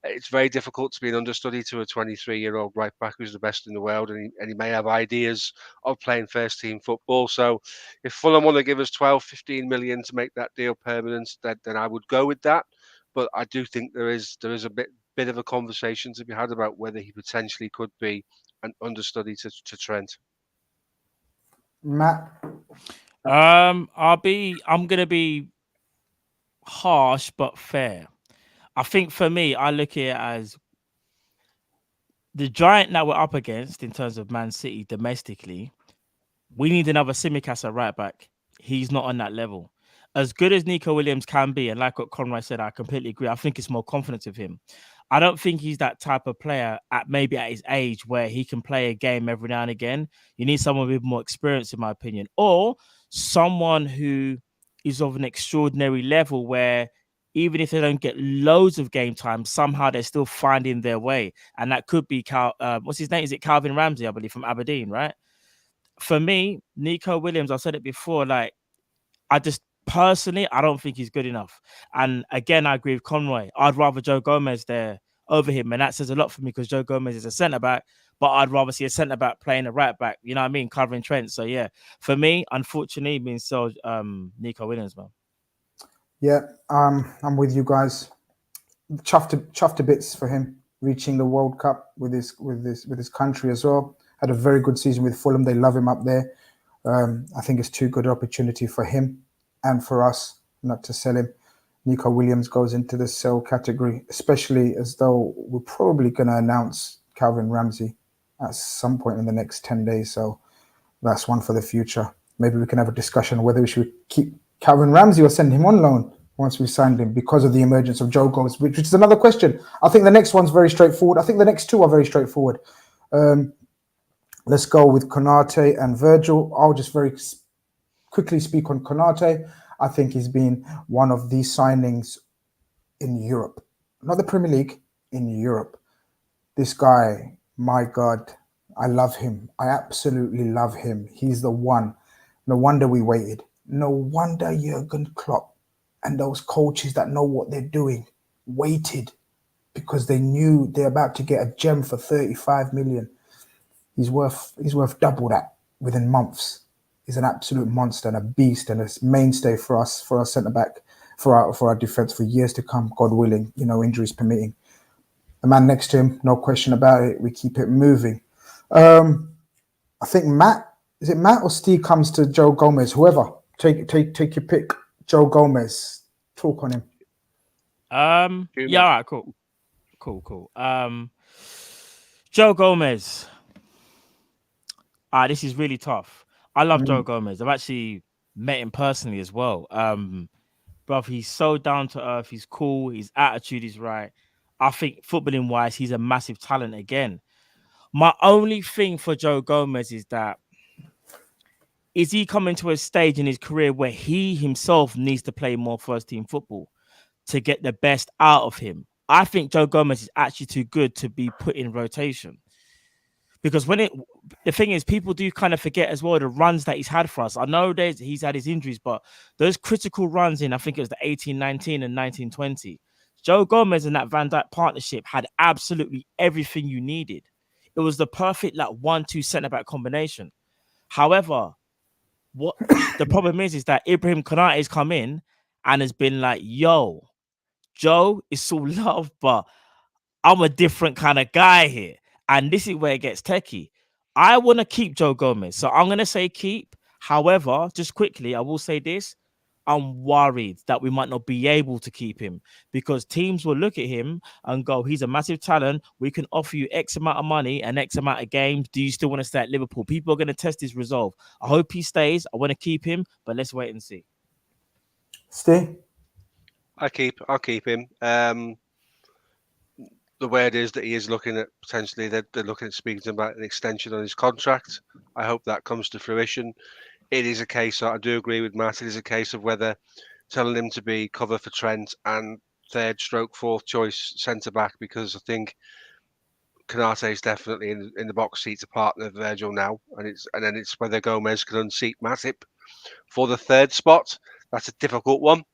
S4: It's very difficult to be an understudy to a 23-year-old right back who's the best in the world, and he may have ideas of playing first team football. So if Fulham want to give us 12, 15 million to make that deal permanent, then I would go with that. But I do think there is a bit of a conversation to be had about whether he potentially could be an understudy to Trent.
S1: Matt?
S3: I'm gonna be harsh but fair. I think for me, I look at it as the giant that we're up against in terms of Man City domestically. We need another Tsimikas at right back. He's not on that level. as good as Nico Williams can be, and like what Conrad said, I completely agree. I think it's more confidence of him. I don't think he's that type of player maybe at his age where he can play a game every now and again. You need someone with more experience, in my opinion, or someone who is of an extraordinary level where even if they don't get loads of game time, somehow they're still finding their way. And that could be what's his name? Is it Calvin Ramsey, I believe, from Aberdeen, right? For me, Nico Williams, I said it before, like, I just personally, I don't think he's good enough. And again, I agree with Conroy. I'd rather Joe Gomez there over him. And that says a lot for me because Joe Gomez is a centre-back, but I'd rather see a centre-back playing a right-back, you know what I mean, covering Trent. So, yeah, for me, unfortunately, it means so Nico Williams, man.
S1: Yeah, I'm with you guys. Chuffed to bits for him reaching the World Cup with his country as well. Had a very good season with Fulham. They love him up there. I think it's too good an opportunity for him and for us not to sell him. Nico Williams goes into the sell category, especially as though we're probably going to announce Calvin Ramsey at some point in the next 10 days. So that's one for the future. Maybe we can have a discussion whether we should keep Calvin Ramsey or send him on loan once we signed him because of the emergence of Joe Gomez, which is another question. I think the next one's very straightforward. I think the next two are very straightforward. Let's go with Konate and Virgil. I'll just very quickly speak on Konate. I think he's been one of these signings in Europe, not the Premier League, in Europe. This guy, my God, I love him. I absolutely love him. He's the one. No wonder we waited. No wonder Jurgen Klopp and those coaches that know what they're doing waited because they knew they're about to get a gem for 35 million. He's worth double that within months. He's an absolute monster and a beast and a mainstay for us, for our centre back, for our defence for years to come, God willing, injuries permitting. The man next to him, no question about it. We keep it moving. I think Matt or Steve comes to Joe Gomez? Whoever, take your pick. Joe Gomez, talk on him.
S3: Yeah, all right, cool. Joe Gomez. This is really tough. I love Joe Gomez. I've actually met him personally as well. Bruv, he's so down to earth. He's cool. His attitude is right. I think footballing wise, he's a massive talent again. My only thing for Joe Gomez is that is he coming to a stage in his career where he himself needs to play more first team football to get the best out of him? I think Joe Gomez is actually too good to be put in rotation. Because the thing is, people do kind of forget as well the runs that he's had for us. I know he's had his injuries, but those critical runs in, I think it was the 18-19 and 19-20, Joe Gomez and that Van Dijk partnership had absolutely everything you needed. It was the perfect 1-2 centre-back combination. However, what the problem is that Ibrahim Konate has come in and has been like, yo, Joe is all love, but I'm a different kind of guy here. And this is where it gets techie. I want to keep Joe Gomez. So I'm going to say keep. However, just quickly, I will say this. I'm worried that we might not be able to keep him because teams will look at him and go, he's a massive talent. We can offer you X amount of money and X amount of games. Do you still want to stay at Liverpool? People are going to test his resolve. I hope he stays. I want to keep him, but let's wait and see.
S1: Stay.
S4: I'll keep him. The word is that he is looking at potentially they're looking at speaking to him about an extension on his contract. I hope that comes to fruition. It is a case, I do agree with Matt, it is a case of whether telling him to be cover for Trent and fourth choice centre-back, because I think Konate is definitely in the box seat to partner Virgil now, and then it's whether Gomez can unseat Matip for the third spot. That's a difficult one.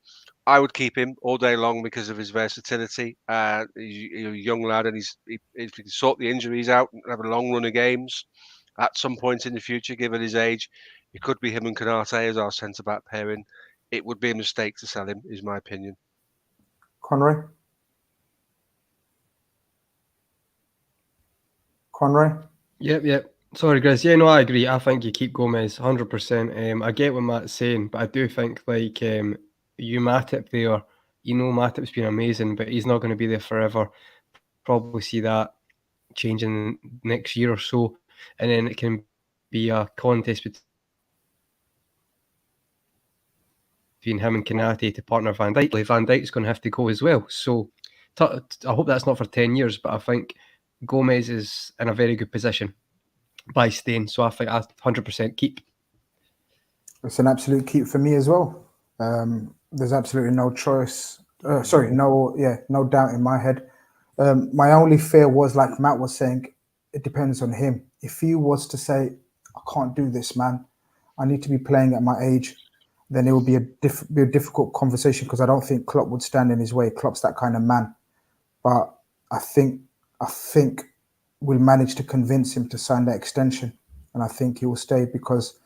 S4: I would keep him all day long because of his versatility. He's a young lad, and if he can sort the injuries out and have a long run of games at some point in the future, given his age, it could be him and Konate as our centre-back pairing. It would be a mistake to sell him, is my opinion.
S1: Conroy?
S2: Yep. Sorry, Grizz. Yeah, no, I agree. I think you keep Gomez 100%. I get what Matt's saying, but I do think Matip there, Matip's been amazing, but he's not going to be there forever. Probably see that changing next year or so, and then it can be a contest between him and Konate to partner Van Dijk. Van Dijk's going to have to go as well. So I hope that's not for 10 years, but I think Gomez is in a very good position by staying. So I think I 100% keep.
S1: It's an absolute keep for me as well. There's absolutely no choice. No doubt in my head. My only fear was, like Matt was saying, it depends on him. If he was to say, I can't do this, man, I need to be playing at my age, then it would be a difficult conversation, because I don't think Klopp would stand in his way. Klopp's that kind of man. But I think we'll manage to convince him to sign that extension, and I think he will stay, because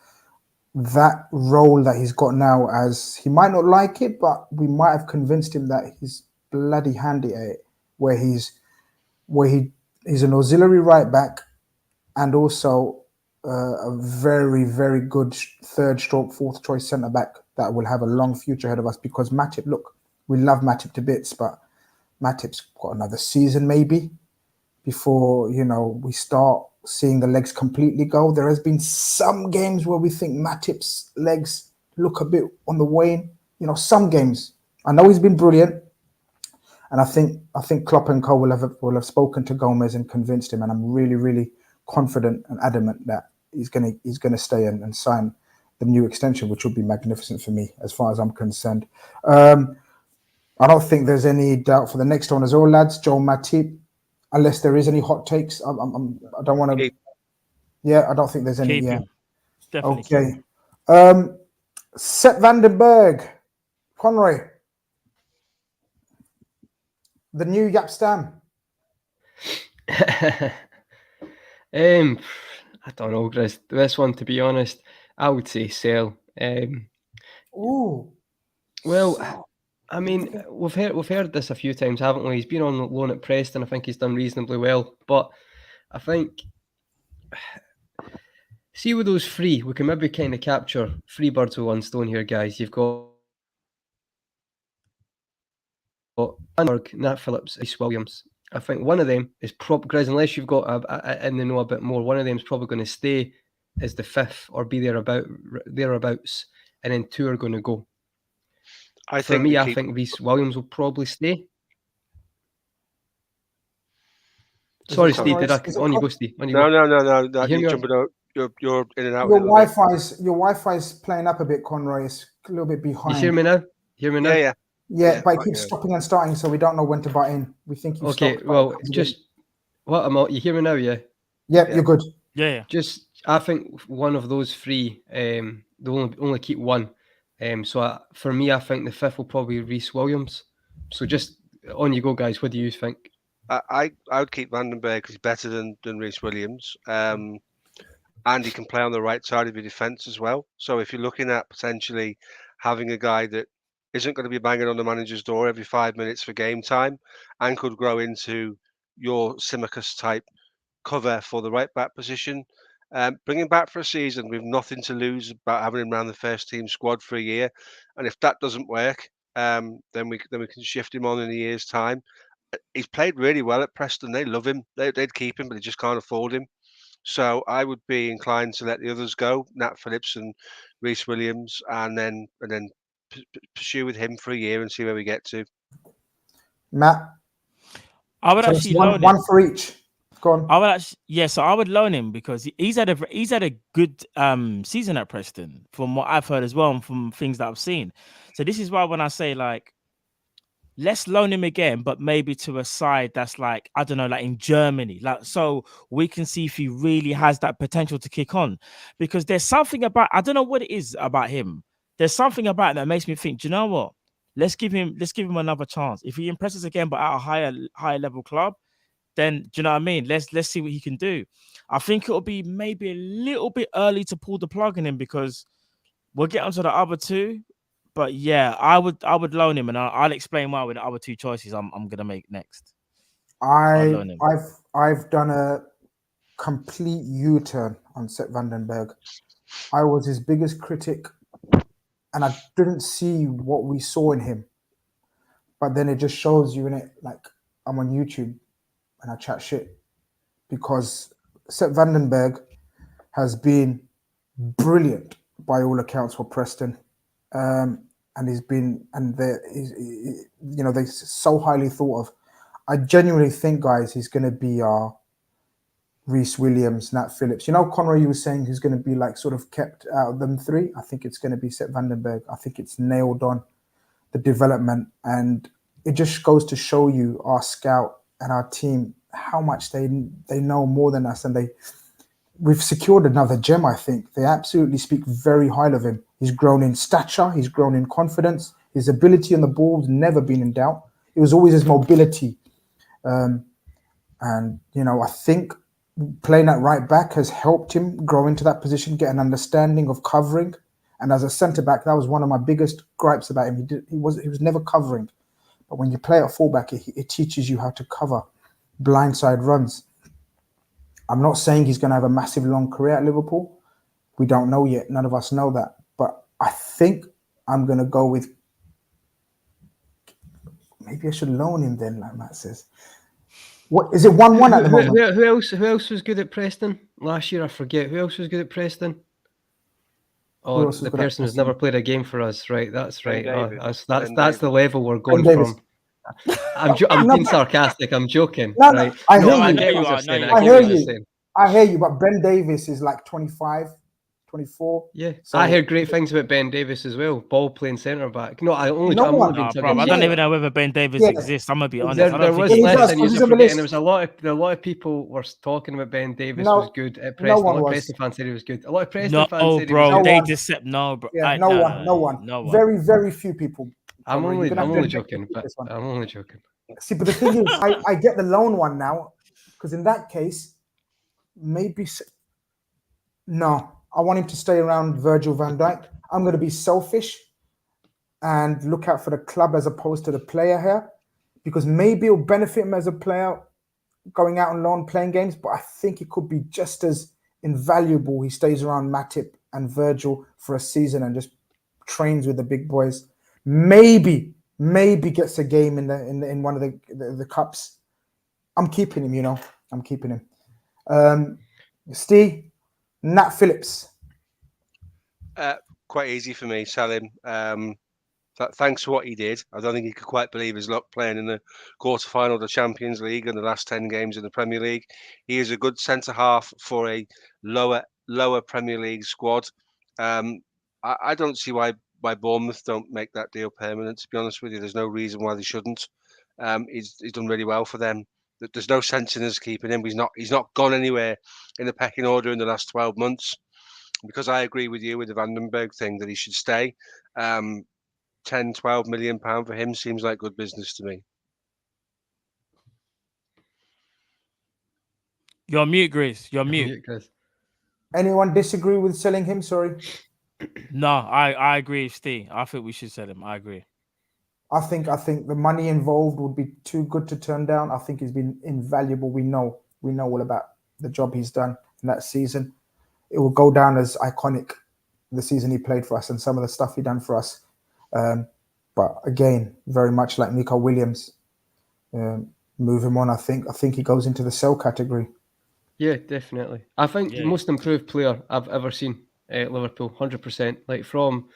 S1: that role that he's got now, as he might not like it, but we might have convinced him that he's bloody handy at it, where he's an auxiliary right back, and also a very, very good third stroke fourth choice centre back that will have a long future ahead of us. Because Matip, look, we love Matip to bits, but Matip's got another season maybe before, we start seeing the legs completely go. There has been some games where we think Matip's legs look a bit on the wane. Some games. I know he's been brilliant, and I think Klopp and Kall will have spoken to Gomez and convinced him, and I'm really, really confident and adamant that he's gonna stay and sign the new extension, which will be magnificent for me as far as I'm concerned. I don't think there's any doubt for the next one as well, lads. Joel Matip, unless there is any hot takes. I don't want to. Yeah, I don't think there's any. Yeah,
S3: definitely.
S1: Okay. Sepp van den Berg, Conroy, the new Yap Stam.
S2: I don't know, Grizz. This one, to be honest, I would say sell.
S1: Ooh.
S2: Well, I mean, we've heard this a few times, haven't we? He's been on loan at Preston. I think he's done reasonably well, but I think, see, with those three, we can maybe kind of capture 3 birds with 1 stone here, guys. You've got Nat Phillips, Rhys Williams. I think one of them is Grizz, unless you've got in the know a bit more, one of them is probably going to stay as the 5th or be thereabouts, and then 2 are going to go. I think Rhys Williams will probably stay. Sorry, Steve. On you go, Steve.
S4: No. You're jumping out. You're in and out.
S1: Your Wi-Fi's playing up a bit, Conroy. It's a little bit behind.
S2: You hear me now?
S1: Yeah, but it keeps stopping and starting, so we don't know when to butt in. We think you
S2: okay. Well, just what am I? You hear me now? Yeah.
S1: Yeah, you're good.
S3: Yeah.
S2: Just, I think one of those 3. They'll only keep 1. So for me, I think the 5th will probably be Rhys Williams. So just on you go, guys. What do you think?
S4: I would keep Van den Berg because he's better than Rhys Williams, and he can play on the right side of your defence as well. So if you're looking at potentially having a guy that isn't going to be banging on the manager's door every 5 minutes for game time, and could grow into your Simicus type cover for the right back position, bring him back for a season with nothing to lose about having him around the first team squad for a year. And if that doesn't work, then we can shift him on in a year's time. He's played really well at Preston. They love him. They'd keep him, but they just can't afford him. So I would be inclined to let the others go, Nat Phillips and Rhys Williams, and then pursue with him for a year and see where we get to.
S1: Matt,
S3: I would actually loan
S1: one for each. Go on.
S3: I would so I would loan him because he's had a good season at Preston, from what I've heard as well, and from things that I've seen. So this is why when I say, like, let's loan him again, but maybe to a side that's like, I don't know, like in Germany, like, so we can see if he really has that potential to kick on. Because there's something about, I don't know what it is about him. There's something about it that makes me think, do you know what? Let's give him another chance. If he impresses again, but at a higher level club, then do you know what I mean? Let's see what he can do. I think it'll be maybe a little bit early to pull the plug in him, because we'll get onto the other 2. But yeah, I would loan him, and I'll explain why with the other 2 choices I'm gonna make next.
S1: I've done a complete U-turn on Sepp van den Berg. I was his biggest critic, and I didn't see what we saw in him. But then it just shows you in it, like, I'm on YouTube and I chat shit, because Sepp van den Berg has been brilliant by all accounts for Preston. and they're so highly thought of. I genuinely think, guys, he's going to be our Rhys Williams, Nat Phillips. Conroy, you were saying who's going to be like sort of kept out of them three. I think it's going to be Sepp van den Berg. I think it's nailed on the development, and it just goes to show you our scout and our team how much they know more than us, and we've secured another gem. I think they absolutely speak very highly of him. He's grown in stature, he's grown in confidence. His ability on the ball has never been in doubt. It was always his mobility. And, I think playing at right back has helped him grow into that position, get an understanding of covering. And as a centre-back, that was one of my biggest gripes about him. He was never covering. But when you play at fullback, it teaches you how to cover blindside runs. I'm not saying he's going to have a massive long career at Liverpool. We don't know yet. None of us know that. But I think I'm going to go with... Maybe I should loan him then, like Matt says. What is it? 1-1 at the moment.
S2: Who else was good at Preston last year? I forget. Who else was good at Preston? Oh, the person who's never played a game for us. Right, that's right. That's the level we're going from. I'm being sarcastic. I'm joking.
S1: No,
S2: right?
S1: I hear you. But Ben Davies is like 25. 24.
S2: Yeah, so, I heard great things about Ben Davies as well. Ball playing centre back. No, I don't
S3: even know whether Ben Davies exists. I'm gonna be honest.
S2: There was less than you forgetting. There was a lot of people were talking about Ben Davies was good at Preston. A lot of Preston fans said he was good. A lot of Preston fans said he was good.
S3: They decept. No, bro.
S1: Yeah, no one. Very, very few people.
S2: I'm only joking. I'm only joking.
S1: See, but the thing is, I get the lone one now, because in that case, maybe no. I want him to stay around Virgil van Dijk. I'm going to be selfish and look out for the club as opposed to the player here, because maybe it'll benefit him as a player going out on loan playing games, but I think it could be just as invaluable. He stays around Matip and Virgil for a season and just trains with the big boys. Maybe gets a game in one of the cups. I'm keeping him, I'm keeping him. Steve, Nat Phillips.
S4: Quite easy for me, sell him. Thanks for what he did. I don't think he could quite believe his luck playing in the quarter-final of the Champions League and the last 10 games in the Premier League. He is a good centre-half for a lower Premier League squad. I don't see why Bournemouth don't make that deal permanent, to be honest with you. There's no reason why they shouldn't. He's done really well for them. There's no sense in us keeping him. He's not gone anywhere in the pecking order in the last 12 months. Because I agree with you with the Van den Berg thing that he should stay. 10-12 million pound for him seems like good business to me.
S3: You're mute, Grizz. You're mute.
S1: Anyone disagree with selling him? Sorry.
S3: No, I agree with Steve. I think we should sell him. I agree.
S1: I think the money involved would be too good to turn down. I think he's been invaluable. We know all about the job he's done in that season. It will go down as iconic, the season he played for us and some of the stuff he done for us. But again, very much like Nico Williams, move him on. I think he goes into the sell category.
S2: Yeah, definitely. I think the most improved player I've ever seen at Liverpool, 100%. Like from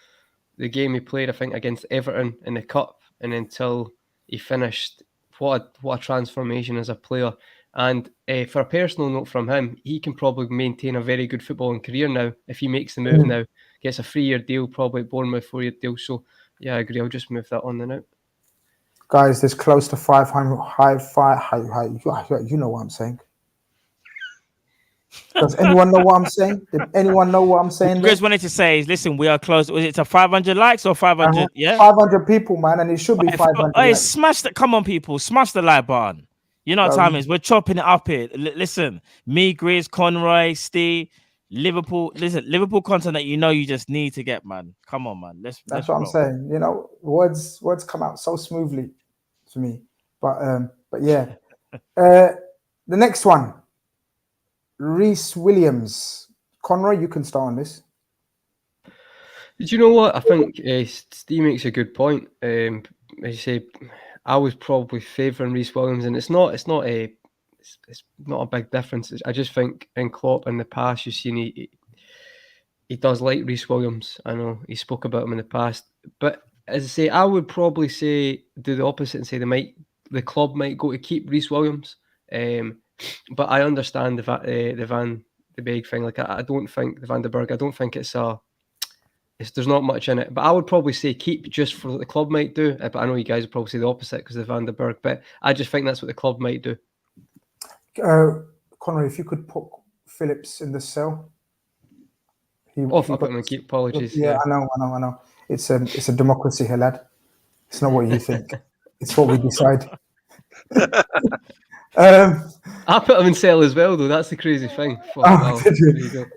S2: the game he played, I think against Everton in the cup, and until he finished, what a transformation as a player. And for a personal note from him, he can probably maintain a very good footballing career now if he makes the move now. Gets a 3-year deal, probably at Bournemouth, 4-year deal. So, yeah, I agree. I'll just move that on the now.
S1: Guys, there's close to 500 high. You know what I'm saying. Does anyone know what I'm saying? Did anyone know what I'm saying?
S3: What Grizz wanted to say is, listen, we are close. Was it to 500 likes or 500? Yeah,
S1: 500 people, man, and it should be 500.
S3: Hey, smash that! Come on, people, smash the like button. You know what time is? We're chopping it up here. Listen, me, Grizz, Conroy, Steve, Liverpool. Listen, Liverpool content that you just need to get, man. Come on, man. That's
S1: what I'm saying. Words come out so smoothly to me. But yeah. The next one. Rhys Williams. Conroy, you can start on this.
S2: Do you know what? I think Steve makes a good point. As you say, I was probably favouring Rhys Williams, and it's not a big difference. I just think in Klopp in the past, you've seen he does like Rhys Williams. I know he spoke about him in the past, but as I say, I would probably say do the opposite and say the club might go to keep Rhys Williams. But I understand the Van de Beek thing. Like I don't think the Van de Berg. I don't think there's not much in it. But I would probably say keep just for what the club might do. But I know you guys would probably say the opposite because of Van de Berg. But I just think that's what the club might do.
S1: Conrad, if you could put Phillips in the cell.
S2: I'll put him in keep. Apologies.
S1: Yeah, I know. It's a democracy here, lad. It's not what you think. It's what we decide.
S2: I put him in cell as well, though. That's the crazy thing.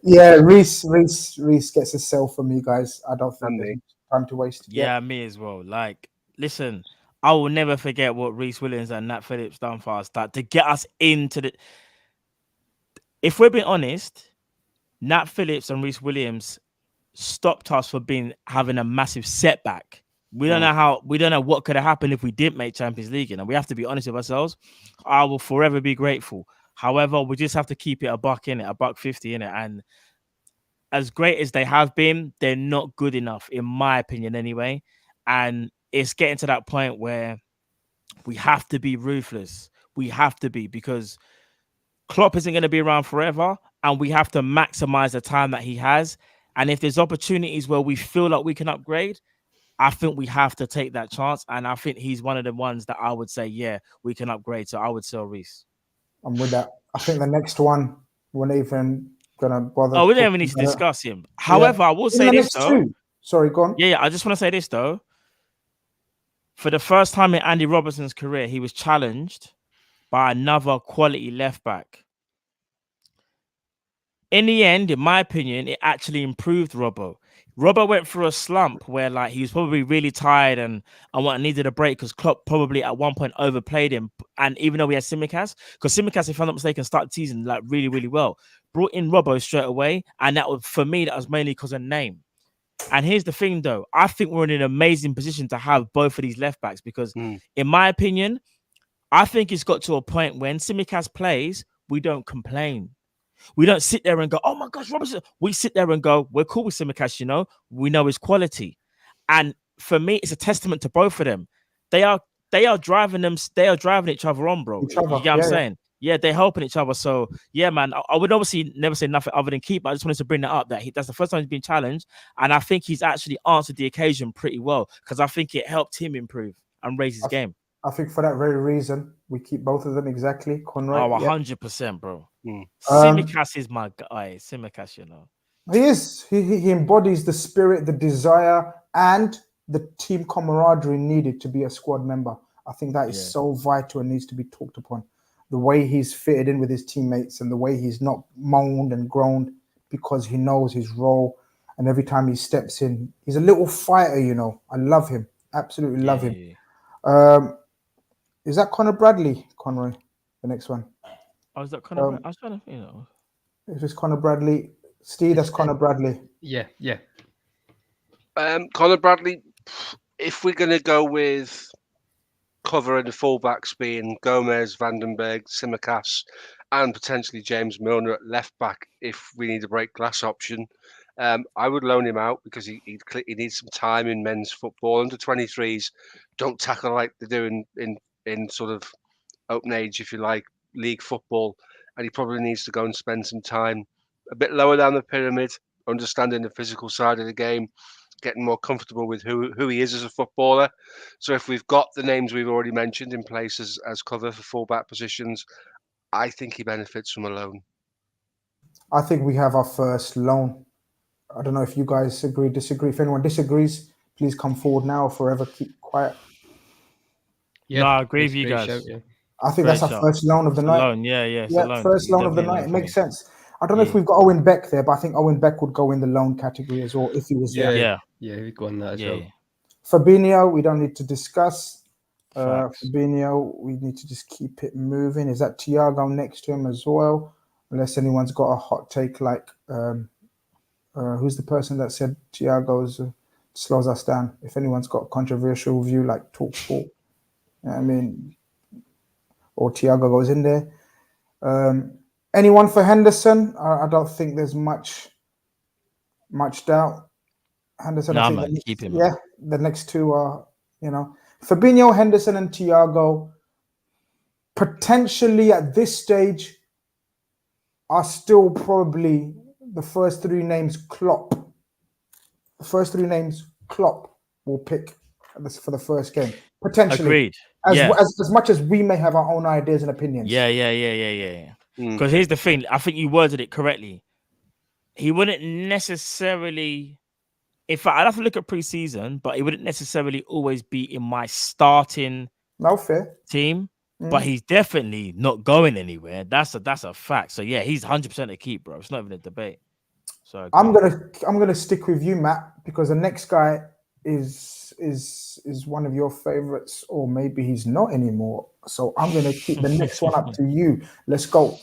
S1: Yeah, Rhys gets a cell from me, guys. I don't think there's time to waste.
S3: Yeah, me as well. Like, listen, I will never forget what Rhys Williams and Nat Phillips done for us. That to get us into the. If we're being honest, Nat Phillips and Rhys Williams stopped us from having a massive setback. We don't know what could have happened if we didn't make Champions League, and we have to be honest with ourselves. I will forever be grateful. However, we just have to keep it a buck in it, $1.50 in it, and as great as they have been, they're not good enough, in my opinion, anyway. And it's getting to that point where we have to be ruthless. We have to be, because Klopp isn't going to be around forever, and we have to maximize the time that he has. And if there's opportunities where we feel like we can upgrade, I think we have to take that chance. And I think he's one of the ones that I would say, yeah, we can upgrade. So I would sell Rhys.
S1: I'm with that. I think the next one, we're not even going to bother.
S3: Oh, we don't even need to discuss him. However, I will say this, though.
S1: Sorry, go on.
S3: Yeah, I just want to say this, though. For the first time in Andy Robertson's career, he was challenged by another quality left back. In the end, in my opinion, it actually improved Robbo. Robbo went through a slump where, like, he was probably really tired and needed a break because Klopp probably at one point overplayed him. And even though we had Tsimikas, because Tsimikas, if I'm not mistaken, started the season like really, really well, brought in Robbo straight away. And that was, for me, that was mainly because of name. And here's the thing, though. I think we're in an amazing position to have both of these left backs because, in my opinion, I think it's got to a point when Tsimikas plays, we don't complain. We don't sit there and go, oh my gosh, Robertson. We sit there and go, we're cool with Tsimikas, you know. We know his quality. And for me, it's a testament to both of them. They are driving each other on, bro. You get what I'm saying? Yeah, they're helping each other. So yeah, man, I would obviously never say nothing other than keep, but I just wanted to bring that up, that's the first time he's been challenged. And I think he's actually answered the occasion pretty well because I think it helped him improve and raise his game.
S1: I think for that very reason, we keep both of them exactly. Conrad.
S3: Oh, 100%, bro. Tsimikas is my guy. Tsimikas, you know.
S1: He is. He embodies the spirit, the desire, and the team camaraderie needed to be a squad member. I think that is so vital and needs to be talked upon. The way he's fitted in with his teammates and the way he's not moaned and groaned because he knows his role. And every time he steps in, he's a little fighter, you know. I love him. Absolutely love him. Is that Conor Bradley, Conroy? The next one.
S3: Oh, is that Conor Bradley? I was trying to, you know.
S1: If it's Conor Bradley, Steve, that's Conor Bradley.
S2: Yeah.
S4: Conor Bradley, if we're going to go with cover and the fullbacks being Gomez, Vandenberg, Tsimikas, and potentially James Milner at left back, if we need a break glass option, I would loan him out because he needs some time in men's football. Under 23s don't tackle like they do in sort of open age, if you like, league football, and he probably needs to go and spend some time a bit lower down the pyramid, understanding the physical side of the game, getting more comfortable with who he is as a footballer. So if we've got the names we've already mentioned in place as cover for fullback positions, I think he benefits from a loan.
S1: I think we have our first loan. I don't know if you guys agree, disagree. If anyone disagrees, please come forward now or forever keep quiet.
S3: Yeah, no, I agree with you guys.
S2: Shout, yeah.
S1: I think that's our first loan of the night.
S3: Loan, yeah.
S1: First loan of the night. It makes sense. I don't know if we've got Owen Beck there, but I think Owen Beck would go in the loan category as well if he was there.
S2: Yeah, he'd go in that as well.
S1: Fabinho, we don't need to discuss. Fabinho, we need to just keep it moving. Is that Thiago next to him as well? Unless anyone's got a hot take like who's the person that said Thiago slows us down? If anyone's got a controversial view like TalkSport, I mean, or Thiago goes in there. Anyone for Henderson? I don't think there's much doubt. Henderson,
S3: no, man, keep him.
S1: Yeah, The next two are, Fabinho, Henderson, and Thiago. Potentially at this stage, are still probably the first three names Klopp. The first three names Klopp will pick for the first game. Potentially.
S3: Agreed.
S1: As much as we may have our own ideas and opinions.
S3: Yeah. Because here's the thing. I think you worded it correctly. He wouldn't necessarily... In fact, I'd have to look at pre-season, but he wouldn't necessarily always be in my starting team. But he's definitely not going anywhere. That's a fact. So yeah, he's 100% a keep, bro. It's not even a debate. So
S1: I'm gonna stick with you, Matt, because the next guy is one of your favorites, or maybe he's not anymore. So I'm gonna keep the next one up to you. Let's go.
S3: All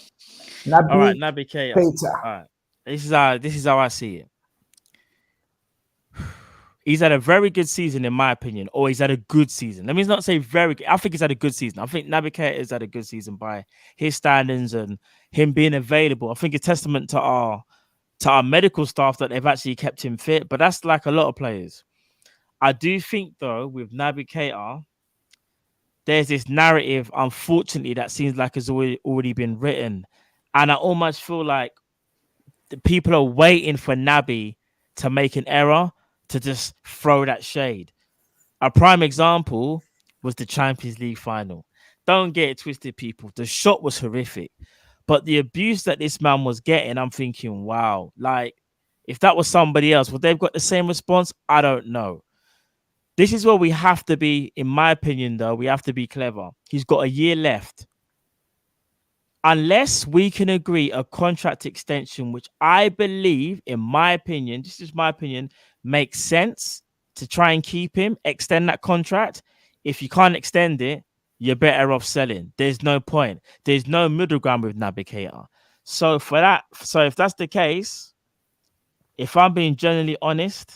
S3: right, Naby Keita. All right, this is how I see it. He's had a very good season, in my opinion, or he's had a good season. Let me not say very good. I think he's had a good season. I think Naby Keita has had a good season by his standards and him being available. I think it's testament to our medical staff that they've actually kept him fit. But that's like a lot of players. I do think, though, with Naby Keita, there's this narrative, unfortunately, that seems like it's already been written. And I almost feel like the people are waiting for Naby to make an error to just throw that shade. A prime example was the Champions League final. Don't get it twisted, people. The shot was horrific. But the abuse that this man was getting, I'm thinking, wow. Like, if that was somebody else, would they have got the same response? I don't know. This is where we have to be, in my opinion, though, we have to be clever. He's got a year left. Unless we can agree a contract extension, which I believe, in my opinion, this is my opinion, makes sense to try and keep him, extend that contract. If you can't extend it, you're better off selling. There's no point. There's no middle ground with Naby Keita. So if that's the case, if I'm being genuinely honest,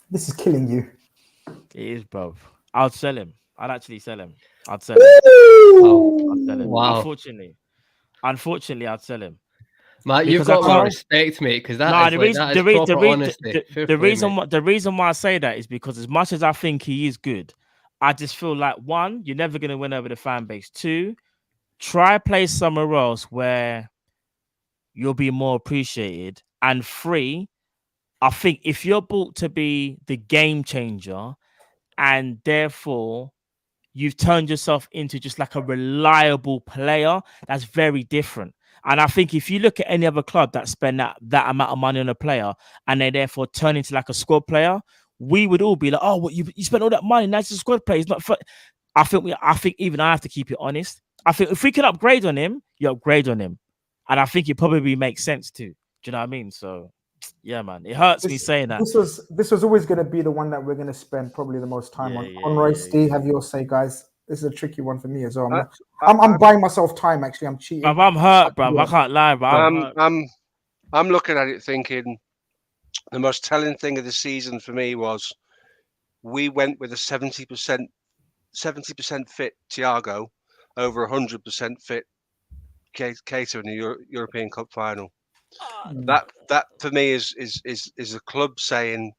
S1: this is killing you.
S3: It is, bro. I'd sell him. I'd actually sell him. I'd sell him. I'd sell him.
S2: Wow.
S3: Unfortunately, I'd sell him.
S2: Matt, you've got my respect, mate, because that is proper honesty.
S3: The reason why I say that is because as much as I think he is good, I just feel like, one, you're never going to win over the fan base. Two, try play somewhere else where you'll be more appreciated. And three, I think if you're bought to be the game changer and therefore you've turned yourself into just like a reliable player, that's very different. And I think if you look at any other club that spend that amount of money on a player and they therefore turn into like a squad player, we would all be like, oh, what you spent all that money, now it's a squad player. It's not fun. I think even I have to keep it honest. I think if we can upgrade on him, you upgrade on him. And I think it probably makes sense too. Do you know what I mean? So yeah, man, it hurts me saying that.
S1: This was always going to be the one that we're going to spend probably the most time on. Conroy, Steve, have your say, guys. This is a tricky one for me as well. I'm buying myself time. Actually, I'm cheating.
S3: I'm hurt, bro. I can't lie, bro.
S4: I'm looking at it thinking the most telling thing of the season for me was we went with a 70% fit Thiago over 100% fit Keita in the European Cup final. That for me is a club saying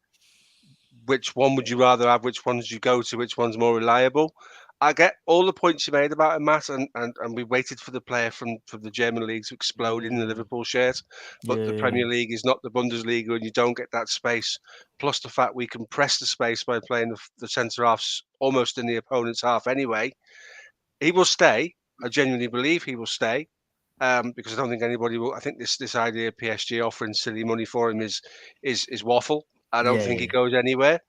S4: which one would you rather have, which ones you go to, which one's more reliable. I get all the points you made about it, Matt, and we waited for the player from the German league to explode in the Liverpool shirt. But the Premier League is not the Bundesliga, and you don't get that space. Plus the fact we can press the space by playing the centre halves almost in the opponent's half anyway. He will stay. I genuinely believe he will stay. Because I don't think anybody will. I think this idea of PSG offering silly money for him is waffle. I don't think he goes anywhere.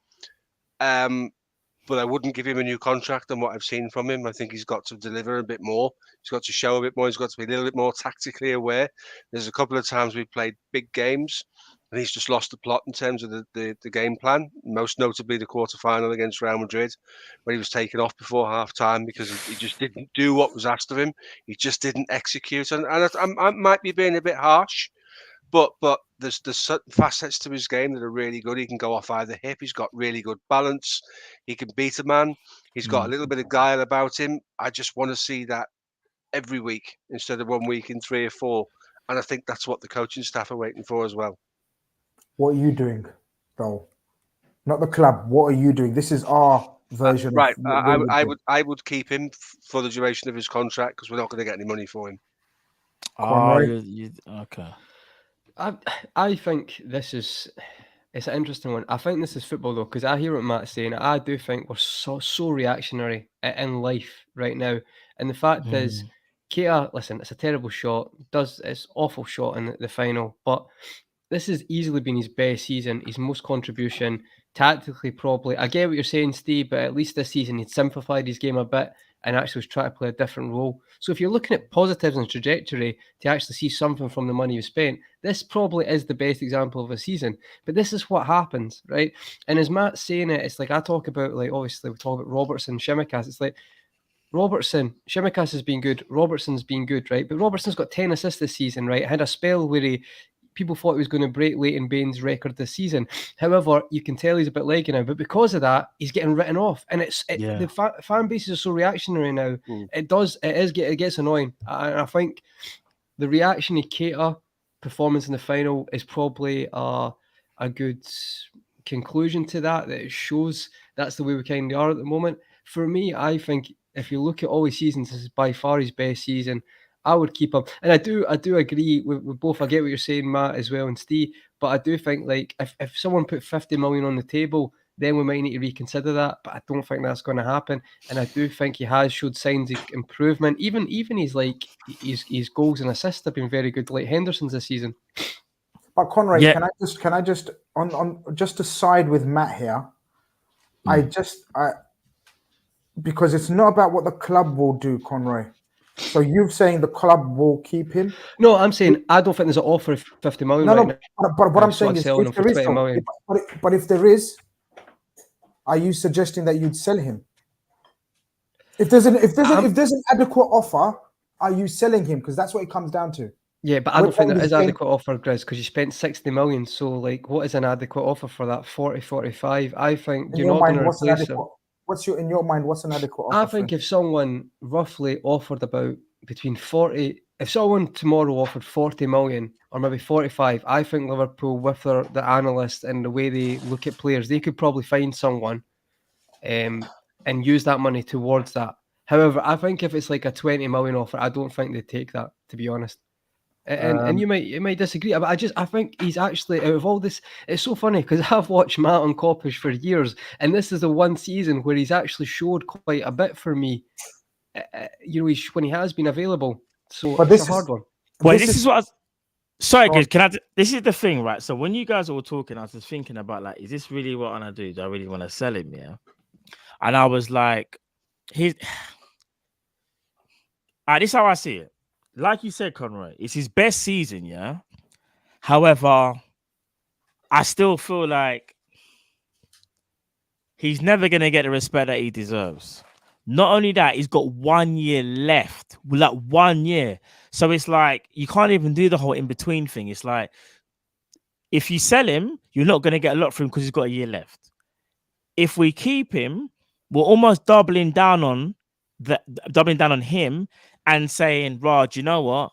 S4: But I wouldn't give him a new contract than what I've seen from him. I think he's got to deliver a bit more. He's got to show a bit more. He's got to be a little bit more tactically aware. There's a couple of times we've played big games and he's just lost the plot in terms of the game plan, most notably the quarterfinal against Real Madrid, where he was taken off before half-time because he just didn't do what was asked of him. He just didn't execute. And I might be being a bit harsh, but there's certain facets to his game that are really good. He can go off either hip. He's got really good balance. He can beat a man. He's got a little bit of guile about him. I just want to see that every week instead of 1 week in 3 or 4. And I think that's what the coaching staff are waiting for as well.
S1: What are you doing? though? Not the club. What are you doing? This is our version.
S4: Right.
S1: Of
S4: I would keep him for the duration of his contract because we're not going to get any money for him.
S3: Okay.
S2: I think this is. It's an interesting one. I think this is football though, because I hear what Matt's saying. I do think we're so reactionary in life right now, and the fact is, Keita, listen, it's a terrible shot. It's awful shot in the final, but this has easily been his best season, his most contribution tactically. Probably, I get what you're saying, Steve, but at least this season he'd simplified his game a bit and actually was trying to play a different role. So if you're looking at positives and trajectory to actually see something from the money you spent, this probably is the best example of a season. But this is what happens, right? And as Matt's saying it, it's like I talk about, like, obviously we talk about Robertson, Tsimikas. It's like Robertson, Tsimikas has been good, Robertson's been good, right? But Robertson's got 10 assists this season, right? Had a spell where people thought he was going to break Leighton Baines' record this season. However, you can tell he's a bit leggy now, but because of that, he's getting written off. And the fan bases are so reactionary now. It gets annoying. And I think the reaction to Keita performance in the final is probably a good conclusion to that it shows that's the way we kind of are at the moment. For me, I think if you look at all his seasons, this is by far his best season. I would keep him. And I do agree with both. I get what you're saying, Matt, as well, and Steve. But I do think, like, if someone put 50 million on the table, then we might need to reconsider that. But I don't think that's going to happen. And I do think he has showed signs of improvement. Even his goals and assists have been very good, like Henderson's this season.
S1: But Conrad, can I just on just to side with Matt here? Because it's not about what the club will do, Conroy. So you're saying the club will keep him?
S2: No, I'm saying I don't think there's an offer of 50 million.
S1: No, but what I'm saying is, if there is, but if there is, are you suggesting that you'd sell him? If there's an adequate offer, are you selling him? Because that's what it comes down to.
S2: Yeah, but I don't think there is adequate offer, Grizz, because you spent 60 million. So, like, what is an adequate offer for that? 40, 45? I think you're not going to replace him.
S1: In your mind, what's an adequate offer?
S2: I think if someone roughly offered about between 40, if someone tomorrow offered 40 million or maybe 45, I think Liverpool, with the analysts and the way they look at players, they could probably find someone and use that money towards that. However, I think if it's like a 20 million offer, I don't think they'd take that, to be honest. And you might disagree, but I think he's actually, out of all this, it's so funny because I've watched Matt on Coppish for years, and this is the one season where he's actually showed quite a bit for me. When he has been available. So but it's a hard one.
S3: Well, this is what I was... Sorry, guys, this is the thing, right? So when you guys are all talking, I was just thinking about, like, is this really what I want to do? Do I really want to sell him? Yeah. And I was like, this is how I see it. Like you said, Conroy, it's his best season, yeah? However, I still feel like he's never going to get the respect that he deserves. Not only that, he's got 1 year left. Like 1 year. So it's like, you can't even do the whole in-between thing. It's like, if you sell him, you're not going to get a lot for him because he's got a year left. If we keep him, we're almost doubling down on him and saying, Raj, you know what?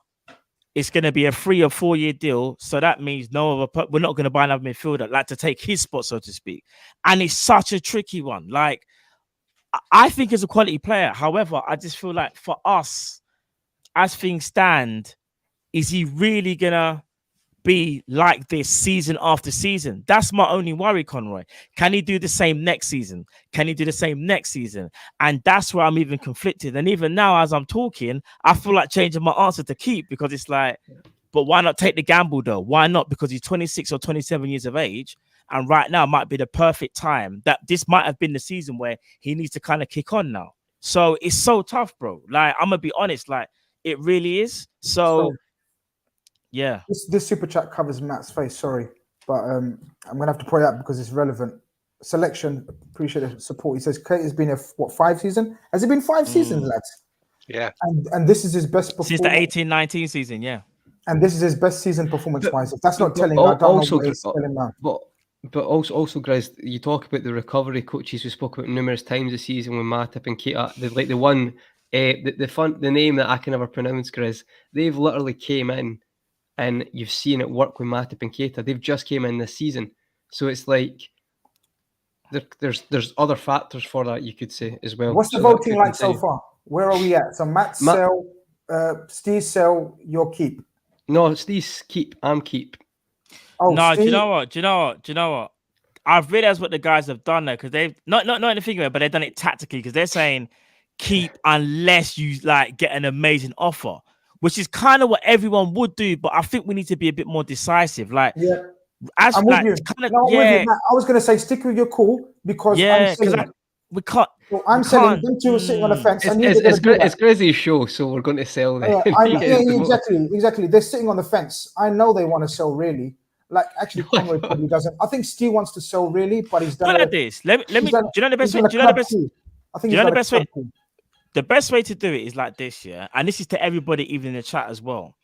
S3: It's going to be a 3 or 4 year deal. So that means we're not going to buy another midfielder, like, to take his spot, so to speak. And it's such a tricky one. Like, I think he's a quality player. However, I just feel like for us, as things stand, is he really going to be like this season after season? That's my only worry, Conroy. Can he do the same next season? Can he do the same next season? And that's where I'm even conflicted. And even now, as I'm talking, I feel like changing my answer to keep, because it's like, but why not take the gamble though? Why not? Because he's 26 or 27 years of age. And right now might be the perfect time. That this might have been the season where he needs to kind of kick on now. So it's so tough, bro. Like, I'm going to be honest, like, it really is. So yeah.
S1: This super chat covers Matt's face, sorry. But I'm going to have to point out because it's relevant. Selection, appreciate the support. He says, Kate has been 5 seasons? Has it been 5 seasons, lads?
S4: Yeah.
S1: And this is his best performance.
S3: Since the 18-19 season, yeah.
S1: And this is his best season performance-wise. If that's not telling, I don't know what it's telling now.
S2: But also, Grizz, you talk about the recovery coaches we spoke about numerous times this season with Matip and Keita. Like the one, the name that I can never pronounce, Grizz. They've literally came in, and you've seen it work with Matip and Keita. They've just came in this season. So it's like there's other factors for that, you could say, as well.
S1: What's the voting like so far? Where are we at? So Matt sell, Steve sell, your keep.
S2: No, Steve's keep. I'm keep.
S3: Oh no, Steve... do you know what? I've realized what the guys have done there, because they've not in the figure, but they've done it tactically, because they're saying keep unless you like get an amazing offer, which is kind of what everyone would do. But I think we need to be a bit more decisive. Like,
S1: yeah,
S3: as
S1: I'm
S3: like,
S1: with you.
S3: Kind of,
S1: no,
S3: yeah.
S1: with you, I was going to say stick with your call, because
S3: we can't.
S1: So I'm selling. Them two are sitting on the fence.
S2: It's Grizz's show, so we're going to sell them.
S1: Exactly. They're sitting on the fence. I know they want to sell, really. Like, actually, Conway probably doesn't. I think Steve wants to sell, really, but he's done.
S3: Look at this. Let me. Do you know the best way? Do you know the best? I think. Do you know the best way? The best way to do it is like this, yeah. And this is to everybody, even in the chat as well.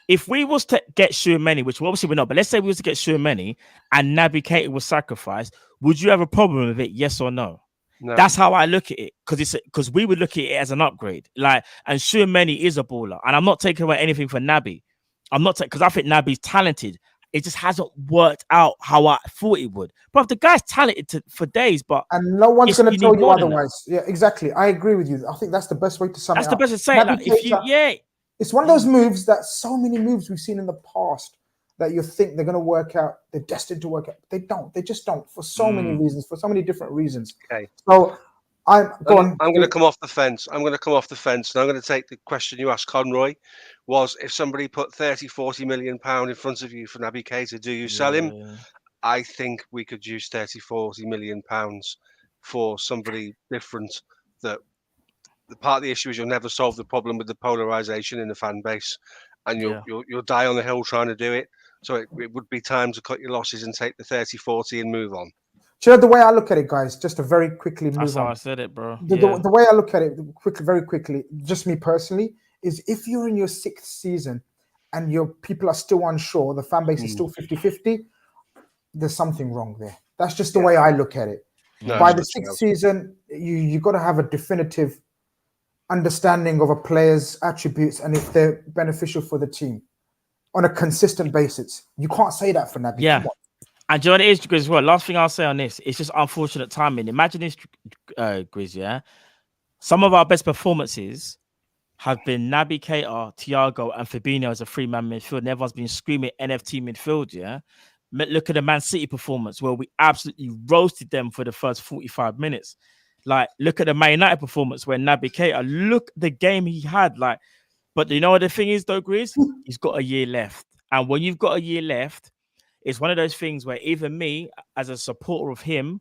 S3: If we was to get Tchouaméni, which obviously we're not, but let's say we was to get Tchouaméni and Naby Keita was sacrificed, would you have a problem with it? Yes or no? No. That's how I look at it, because we would look at it as an upgrade. Like, and Tchouaméni is a baller, and I'm not taking away anything from Naby. I'm not because I think Naby's talented. It just hasn't worked out how I thought it would. But the guy's talented for days, and
S1: no one's going to tell you otherwise. Yeah, exactly. I agree with you. I think that's the best way to sum it up.
S3: That's the best way to say it. Like, if you,
S1: it's one of those moves that so many moves we've seen in the past that you think they're going to work out. They're destined to work out. They don't. They just don't, for so many reasons, for so many different reasons.
S4: Okay.
S1: So I'm going
S4: to come off the fence. I'm going to come off the fence, and I'm going to take the question you asked Conroy. Was if somebody put 30-40 million pound in front of you for Naby Keita, do you sell him? I think we could use 30-40 million pounds for somebody different. That the part of the issue is you'll never solve the problem with the polarization in the fan base, and you'll die on the hill trying to do it. So it would be time to cut your losses and take the 30-40 and move on.
S1: Do you know the way I look at it, guys? Just to very quickly move on.
S3: That's how I said it, bro.
S1: The way I look at it, very quickly, just me personally, is if you're in your 6th season and your people are still unsure, the fan base is still 50-50, there's something wrong there. That's just the way I look at it. No, by the 6th season, you got to have a definitive understanding of a player's attributes and if they're beneficial for the team on a consistent basis. You can't say that for Naby.
S3: Yeah. And do you know what it is, Grizz, as well? Last thing I'll say on this, it's just unfortunate timing. Imagine this, Grizz, yeah? Some of our best performances have been Naby Keita, Thiago, and Firmino as a 3-man midfield, and everyone's been screaming NFT midfield, yeah? Look at the Man City performance where we absolutely roasted them for the first 45 minutes. Like, look at the Man United performance where Naby Keita, look the game he had. Like, but you know what the thing is, though, Grizz? He's got a year left. And when you've got a year left, it's one of those things where even me, as a supporter of him,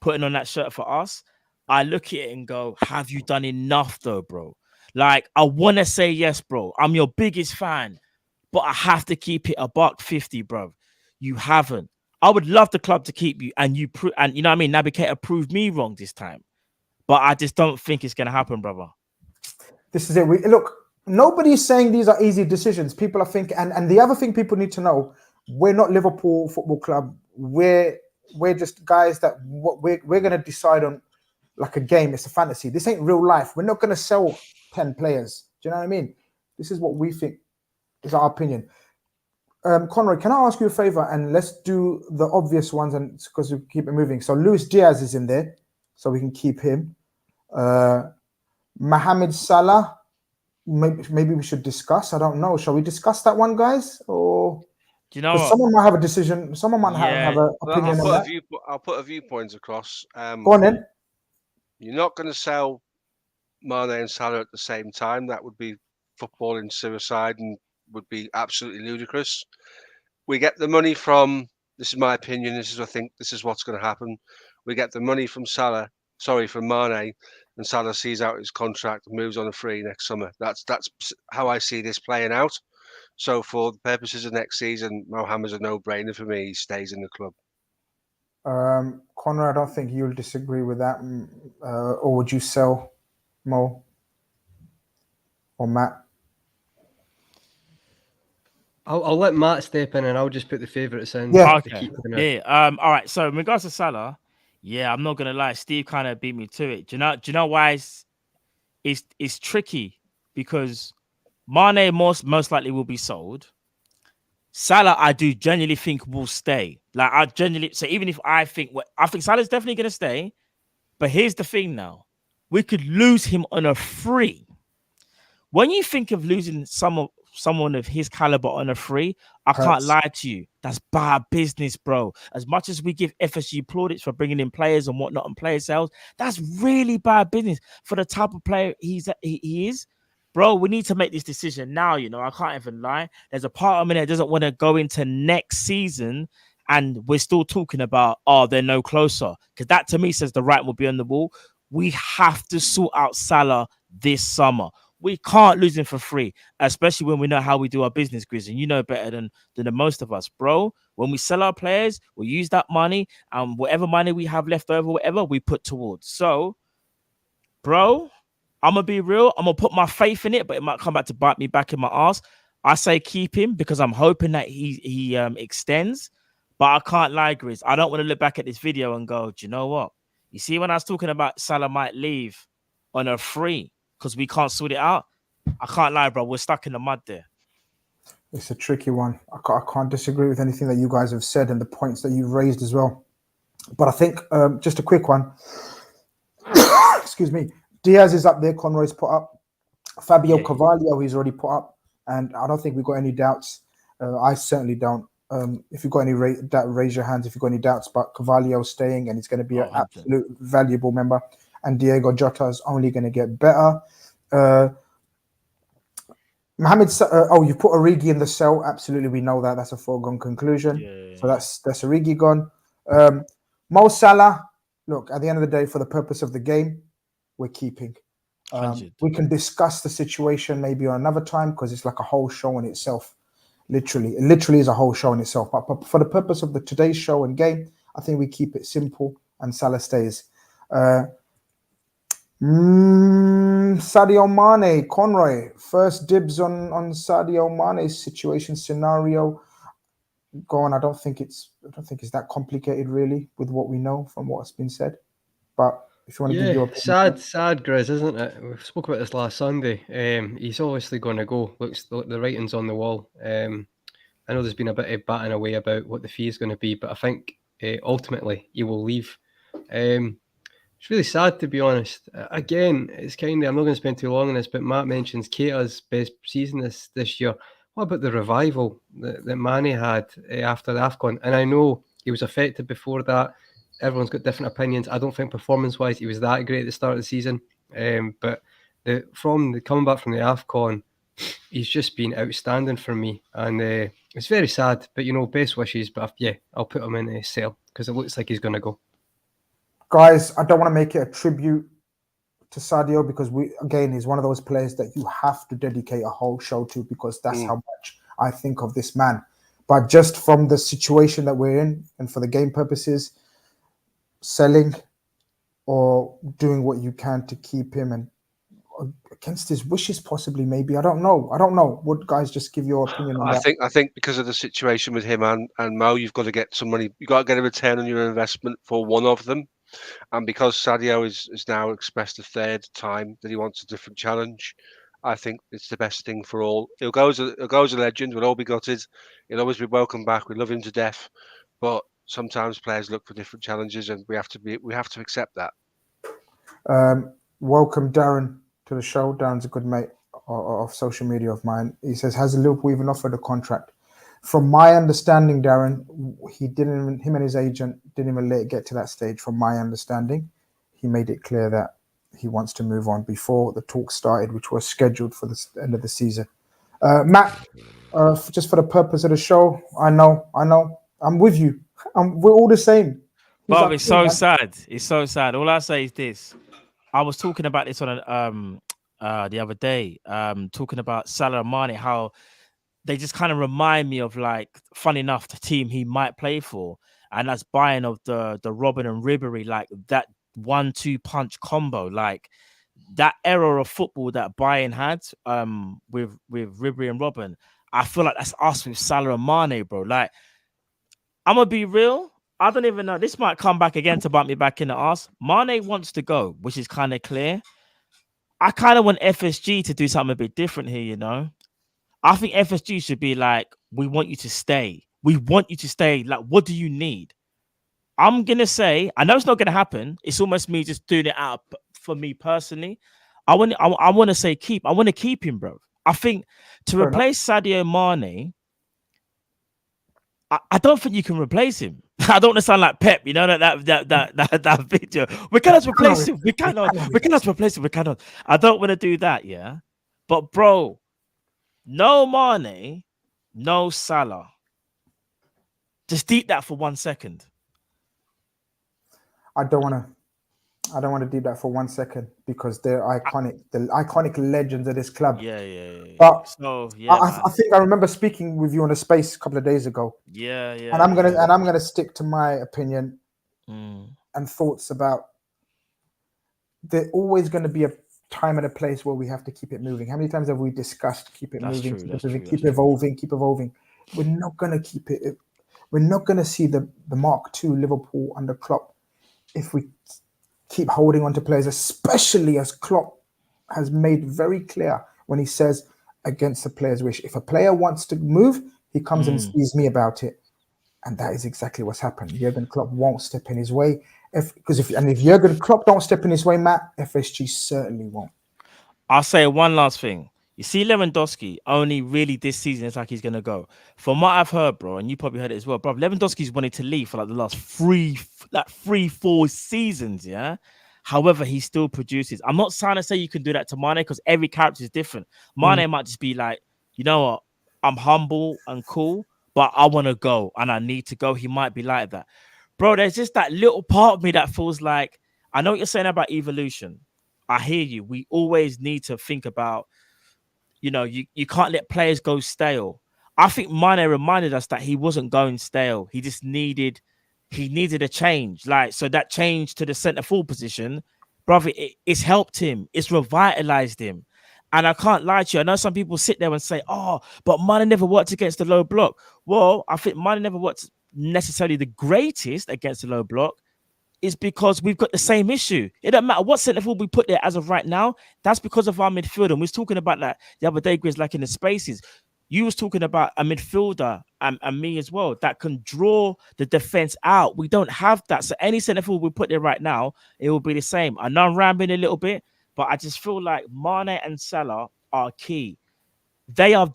S3: putting on that shirt for us, I look at it and go, have you done enough, though, bro? Like, I want to say yes, bro. I'm your biggest fan, but I have to keep it $150, bro. You haven't. I would love the club to keep you, and you know what I mean? Naby Keita proved me wrong this time, but I just don't think it's going to happen, brother.
S1: This is it. Look, nobody's saying these are easy decisions. People are thinking, and the other thing people need to know, we're not Liverpool Football Club. We're just guys that we're going to decide on like a game. It's a fantasy. This ain't real life. We're not going to sell 10 players. Do you know what I mean? This is what we think is our opinion. Conroy, can I ask you a favor? And let's do the obvious ones, and because we keep it moving. So Luis Diaz is in there, so we can keep him. Mohamed Salah, maybe we should discuss. I don't know. Shall we discuss that one, guys? Or
S3: do you know what?
S1: Someone might have a decision. Someone might have an opinion on that.
S4: I'll put a viewpoint across.
S1: Go on then.
S4: You're not going to sell Mane and Salah at the same time. That would be footballing suicide and would be absolutely ludicrous. We get the money from, this is my opinion, I think this is what's going to happen. We get the money from Mane, and Salah sees out his contract and moves on a free next summer. That's how I see this playing out. So for the purposes of next season, Mohamed's a no-brainer for me. He stays in the club.
S1: Conor, I don't think you'll disagree with that. Or would you sell Mo or Matt?
S2: I'll let Matt step in, and I'll just put the favourites in.
S1: Yeah.
S3: Okay. Yeah. All right. So in regards to Salah, yeah, I'm not gonna lie. Steve kind of beat me to it. Do you know why it's tricky? Because Mane most likely will be sold. Salah, I do genuinely think will stay. Like I genuinely, so even if I think Salah's definitely gonna stay, but here's the thing now. We could lose him on a free. When you think of losing someone of his caliber on a free, I can't lie to you. That's bad business, bro. As much as we give FSG plaudits for bringing in players and whatnot and player sales, that's really bad business for the type of player he is. Bro, we need to make this decision now. You know, I can't even lie. There's a part of me that doesn't want to go into next season and we're still talking about, oh, they're no closer. Because that to me says the right will be on the wall. We have to sort out Salah this summer. We can't lose him for free, especially when we know how we do our business, Grizz. And you know better than the most of us, bro. When we sell our players, we use that money and whatever money we have left over, whatever we put towards. So, bro, I'm going to be real. I'm going to put my faith in it, but it might come back to bite me back in my ass. I say keep him because I'm hoping that he extends. But I can't lie, Grizz. I don't want to look back at this video and go, do you know what? You see, when I was talking about Salah might leave on a free because we can't sort it out, I can't lie, bro. We're stuck in the mud there.
S1: It's a tricky one. I can't disagree with anything that you guys have said and the points that you've raised as well. But I think just a quick one. Excuse me. Diaz is up there. Conroy's put up. Fabio Carvalho, he's already put up. And I don't think we've got any doubts. I certainly don't. If you've got any raise your hands if you've got any doubts. But Carvalho staying and he's going to be an absolute valuable member. And Diego Jota is only going to get better. Mohamed, you put Origi in the cell. Absolutely, we know that. That's a foregone conclusion. Yeah. So that's Origi gone. Mo Salah, look, at the end of the day, for the purpose of the game, we're keeping. We can discuss the situation maybe on another time because it's like a whole show in itself. It literally is a whole show in itself. But for the purpose of today's show and game, I think we keep it simple and Salah stays. Sadio Mane, Conroy, first dibs on Sadio Mane's situation scenario. Go on. I don't think it's that complicated really with what we know from what's been said. But if you want to give your opinion.
S2: sad, Grizz, isn't it? We spoke about this last Sunday. He's obviously going to go. Looks the writing's on the wall. I know there's been a bit of batting away about what the fee is going to be, but I think ultimately he will leave. It's really sad, to be honest. Again, it's kind of, I'm not going to spend too long on this, but Matt mentions Keita's best season this year. What about the revival that Mane had after the AFCON? And I know he was affected before that. Everyone's got different opinions. I don't think performance-wise he was that great at the start of the season. But coming back from the AFCON, he's just been outstanding for me. And it's very sad, but, best wishes. But I'll put him in a sale because it looks like he's going to go.
S1: Guys, I don't want to make it a tribute to Sadio because he's one of those players that you have to dedicate a whole show to because that's how much I think of this man. But just from the situation that we're in and for the game purposes, selling or doing what you can to keep him and against his wishes, possibly, maybe. I don't know. Would guys just give your opinion on that?
S4: I think because of the situation with him and Mo, you've got to get some money. You've got to get a return on your investment for one of them. And because Sadio has now expressed a third time that he wants a different challenge, I think it's the best thing for all. He'll go as a legend. We'll all be gutted. He'll always be welcome back. We love him to death. But sometimes players look for different challenges, and we have to accept that.
S1: Welcome, Darren, to the show. Darren's a good mate of social media of mine. He says, has Liverpool even offered a contract? From my understanding, Darren, him and his agent didn't even let it get to that stage. From my understanding, he made it clear that he wants to move on before the talk started, which was scheduled for the end of the season. Matt, just for the purpose of the show, I know, I'm with you. We're all the same.
S3: Bob, it's so sad. It's so sad. All I say is this. I was talking about this on the other day, talking about Salah and Mane, how they just kind of remind me of, like, fun enough, the team he might play for. And that's Bayern of the Robben and Ribéry, like that 1-2 punch combo, like that era of football that Bayern had with Ribéry and Robben. I feel like that's us with Salah and Mane, bro. Like, I'm going to be real. I don't even know. This might come back again to bite me back in the ass. Mane wants to go, which is kind of clear. I kind of want FSG to do something a bit different here, I think FSG should be like, we want you to stay. We want you to stay. Like, what do you need? I'm going to say, I know it's not going to happen. It's almost me just doing it out for me personally. I want to say keep. I want to keep him, bro. I think to replace Sadio Mane, I don't think you can replace him. I don't want to sound like Pep, you know, that video. We cannot replace him. We cannot replace him. We cannot. I don't want to do that, yeah. But bro, no Mane, no Salah. Just deep that for 1 second.
S1: I don't want to do that for 1 second because they're iconic, the iconic legends of this club.
S3: Yeah.
S1: But
S3: so yeah,
S1: I think I remember speaking with you on a space a couple of days ago.
S3: Yeah.
S1: And I'm gonna stick to my opinion and thoughts about. There's always going to be a time and a place where we have to keep it moving. How many times have we discussed keep it moving, keep evolving? We're not going to keep it. We're not going to see the Mark II Liverpool under Klopp if we keep holding on to players, especially as Klopp has made very clear when he says against the player's wish. If a player wants to move, he comes and sees me about it. And that is exactly what's happened. Jurgen Klopp won't step in his way. If Jurgen Klopp don't step in his way, Matt, FSG certainly won't.
S3: I'll say one last thing. You see, Lewandowski only really this season it's like he's gonna go. From what I've heard, bro, and you probably heard it as well, bro. Lewandowski's wanted to leave for like the last 3-4 seasons, yeah. However, he still produces. I'm not trying to say you can do that to Mane because every character is different. Mane might just be like, you know what, I'm humble and cool, but I want to go and I need to go. He might be like that, bro. There's just that little part of me that feels like I know what you're saying about evolution. I hear you. We always need to think about. You know, you can't let players go stale. I think Mane reminded us that he wasn't going stale. He just needed a change. Like, so that change to the centre forward position, brother, it's helped him. It's revitalized him. And I can't lie to you. I know some people sit there and say, oh, but Mane never worked against the low block. Well, I think Mane never worked necessarily the greatest against the low block. Is because we've got the same issue. It doesn't matter what centre forward we put there as of right now. That's because of our midfield. And we was talking about that the other day, Grizz, like in the spaces. You was talking about a midfielder and me as well that can draw the defense out. We don't have that. So any centre forward we put there right now, it will be the same. I know I'm rambling a little bit, but I just feel like Mane and Salah are key. They're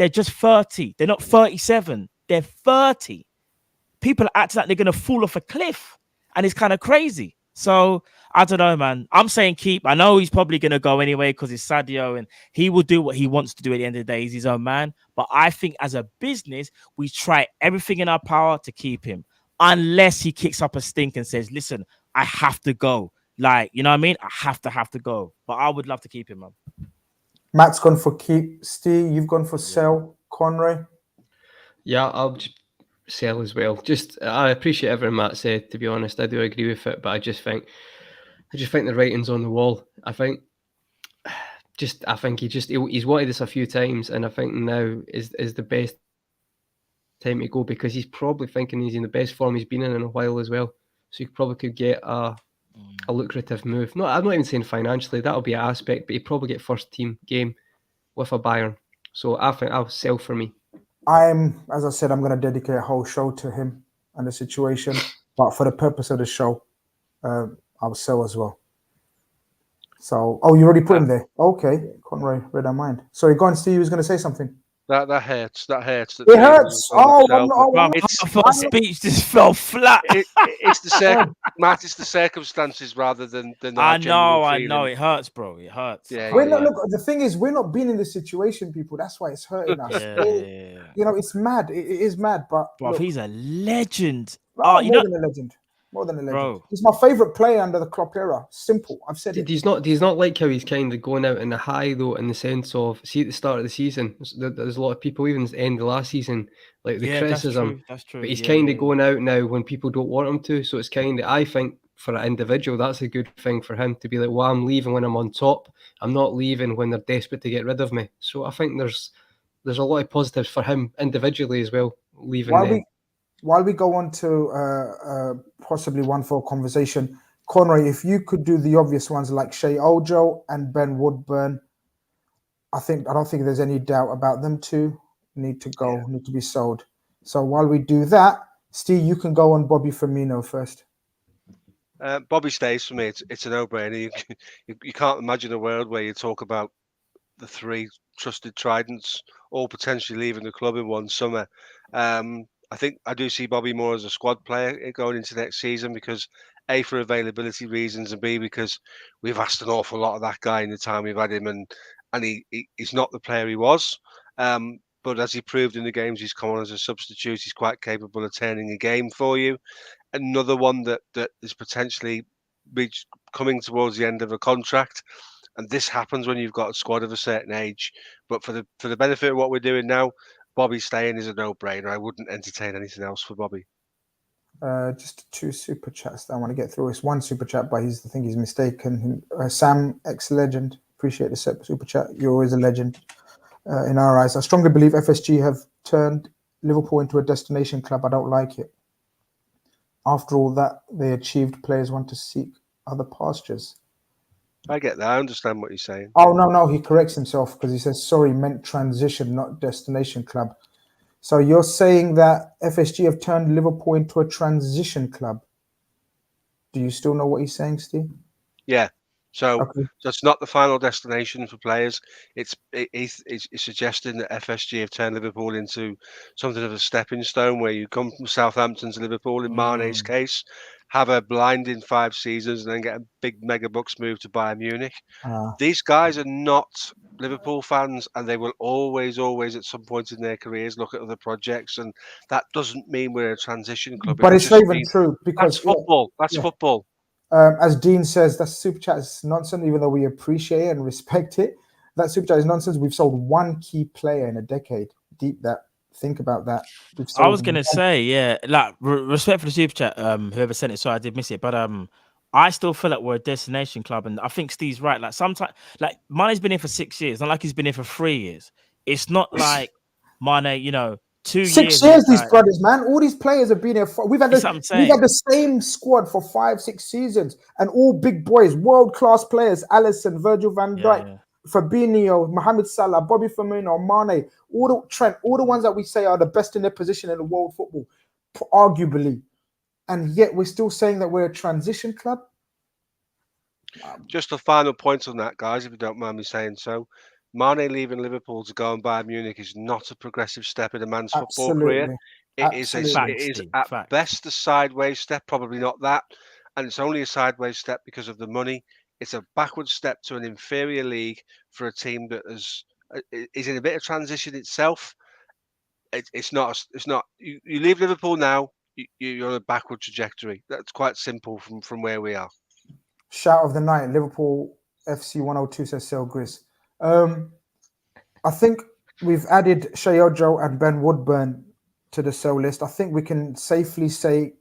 S3: just 30. They're not 37. They're 30. People are acting like they're going to fall off a cliff. And it's kind of crazy. So, I don't know, man. I'm saying keep. I know he's probably going to go anyway because it's Sadio and he will do what he wants to do at the end of the day. He's his own man. But I think as a business, we try everything in our power to keep him. Unless he kicks up a stink and says, listen, I have to go. Like, you know what I mean? I have to go. But I would love to keep him, man.
S1: Matt's gone for keep. Steve, you've gone for sell. Conroy?
S2: Yeah, I'll just sell as well. Just I appreciate everything Matt said, to be honest. I do agree with it, but I just think the writing's on the wall. I think he's wanted this a few times, and I think now is the best time to go because he's probably thinking he's in the best form he's been in a while as well. So he probably could get a lucrative move. No, I'm not even saying financially, that'll be an aspect, but he'd probably get first team game with a Bayern. So I think I'll sell for me.
S1: As I said, I'm going to dedicate a whole show to him and the situation. But for the purpose of the show, I'll sell as well. So, you already put him there. Okay, Conroy, read our mind. Sorry, go on, Steve. You was going to say something.
S4: That hurts. That hurts.
S1: It hurts.
S3: My speech just fell flat.
S4: It's the Matt. It's the circumstances rather than.
S3: I know. It hurts, bro. It hurts.
S1: Yeah. Look, the thing is, we're not being in this situation, people. That's why it's hurting us.
S3: Yeah.
S1: You know, it's mad. It is mad, but
S3: bro, he's a legend.
S1: More than a legend. More than a legend. Bro. He's my favourite player under the Klopp era. Simple. I've said it.
S2: He's not like how he's kind of going out in the high, though, in the sense of, see, at the start of the season, there's a lot of people, even at the end of last season, like the criticism.
S3: That's true.
S2: But he's kind of going out now when people don't want him to. So it's kind of, I think, for an individual, that's a good thing for him to be like, well, I'm leaving when I'm on top. I'm not leaving when they're desperate to get rid of me. So I think there's a lot of positives for him individually as well, leaving
S1: While we go on to possibly one for a conversation, Conroy, if you could do the obvious ones like Shea Ojo and Ben Woodburn, I don't think there's any doubt about them two need to go, need to be sold. So while we do that, Steve, you can go on Bobby Firmino first.
S4: Bobby stays for me. It's a no-brainer. You can't imagine a world where you talk about the three trusted tridents all potentially leaving the club in one summer. I think I do see Bobby more as a squad player going into next season because A, for availability reasons, and B, because we've asked an awful lot of that guy in the time we've had him, and he's not the player he was. But as he proved in the games he's come on as a substitute, he's quite capable of turning a game for you. Another one that is potentially coming towards the end of a contract. And this happens when you've got a squad of a certain age. But for the benefit of what we're doing now, Bobby staying is a no-brainer. I wouldn't entertain anything else for Bobby.
S1: Just 2 super chats that I want to get through. It's 1 super chat, but I think he's mistaken. Sam, ex-legend, appreciate the super chat. You're always a legend in our eyes. I strongly believe FSG have turned Liverpool into a destination club. I don't like it. After all that they achieved, players want to seek other pastures.
S4: I get that. I understand what you're saying.
S1: Oh, no, he corrects himself because he says, sorry, meant transition, not destination club. So you're saying that FSG have turned Liverpool into a transition club. Do you still know what he's saying, Steve?
S4: Yeah. So it's not the final destination for players. It's suggesting that FSG have turned Liverpool into something of a stepping stone where you come from Southampton to Liverpool, in Mane's case, have a blinding 5 seasons and then get a big mega bucks move to Bayern Munich. These guys are not Liverpool fans, and they will always at some point in their careers look at other projects, and that doesn't mean we're a transition club.
S1: But it's not even true because
S4: that's football. That's football.
S1: As Dean says, that super chat is nonsense, even though we appreciate it and respect it. That super chat is nonsense. We've sold 1 key player in a decade. Think about that.
S3: I was going to say, like, respect for the super chat, whoever sent it, so I did miss it. But I still feel like we're a destination club. And I think Steve's right. Like, sometimes, like, Mane's been here for 6 years. Not like he's been here for 3 years. It's not like Mane, 2 years.
S1: 6 years, these brothers, man. All these players have been here. We've had the same squad for 5-6 seasons, and all big boys, world-class players: Alisson, Virgil van Dijk, Fabinho, Mohamed Salah, Bobby Firmino, Mane, Trent, all the ones that we say are the best in their position in the world football, arguably, and yet we're still saying that we're a transition club.
S4: Just a final point on that, guys, if you don't mind me saying so. Mane leaving Liverpool to go and Bayern Munich is not a progressive step in a man's football career. It is at best a sideways step, probably not that. And it's only a sideways step because of the money. It's a backward step to an inferior league for a team that is in a bit of transition itself. It's not. You leave Liverpool now, you're on a backward trajectory. That's quite simple from where we are.
S1: Shout of the night, Liverpool FC 102 says sell Grizz. I think we've added Shea Ojo and Ben Woodburn to the sell list. I think we can safely say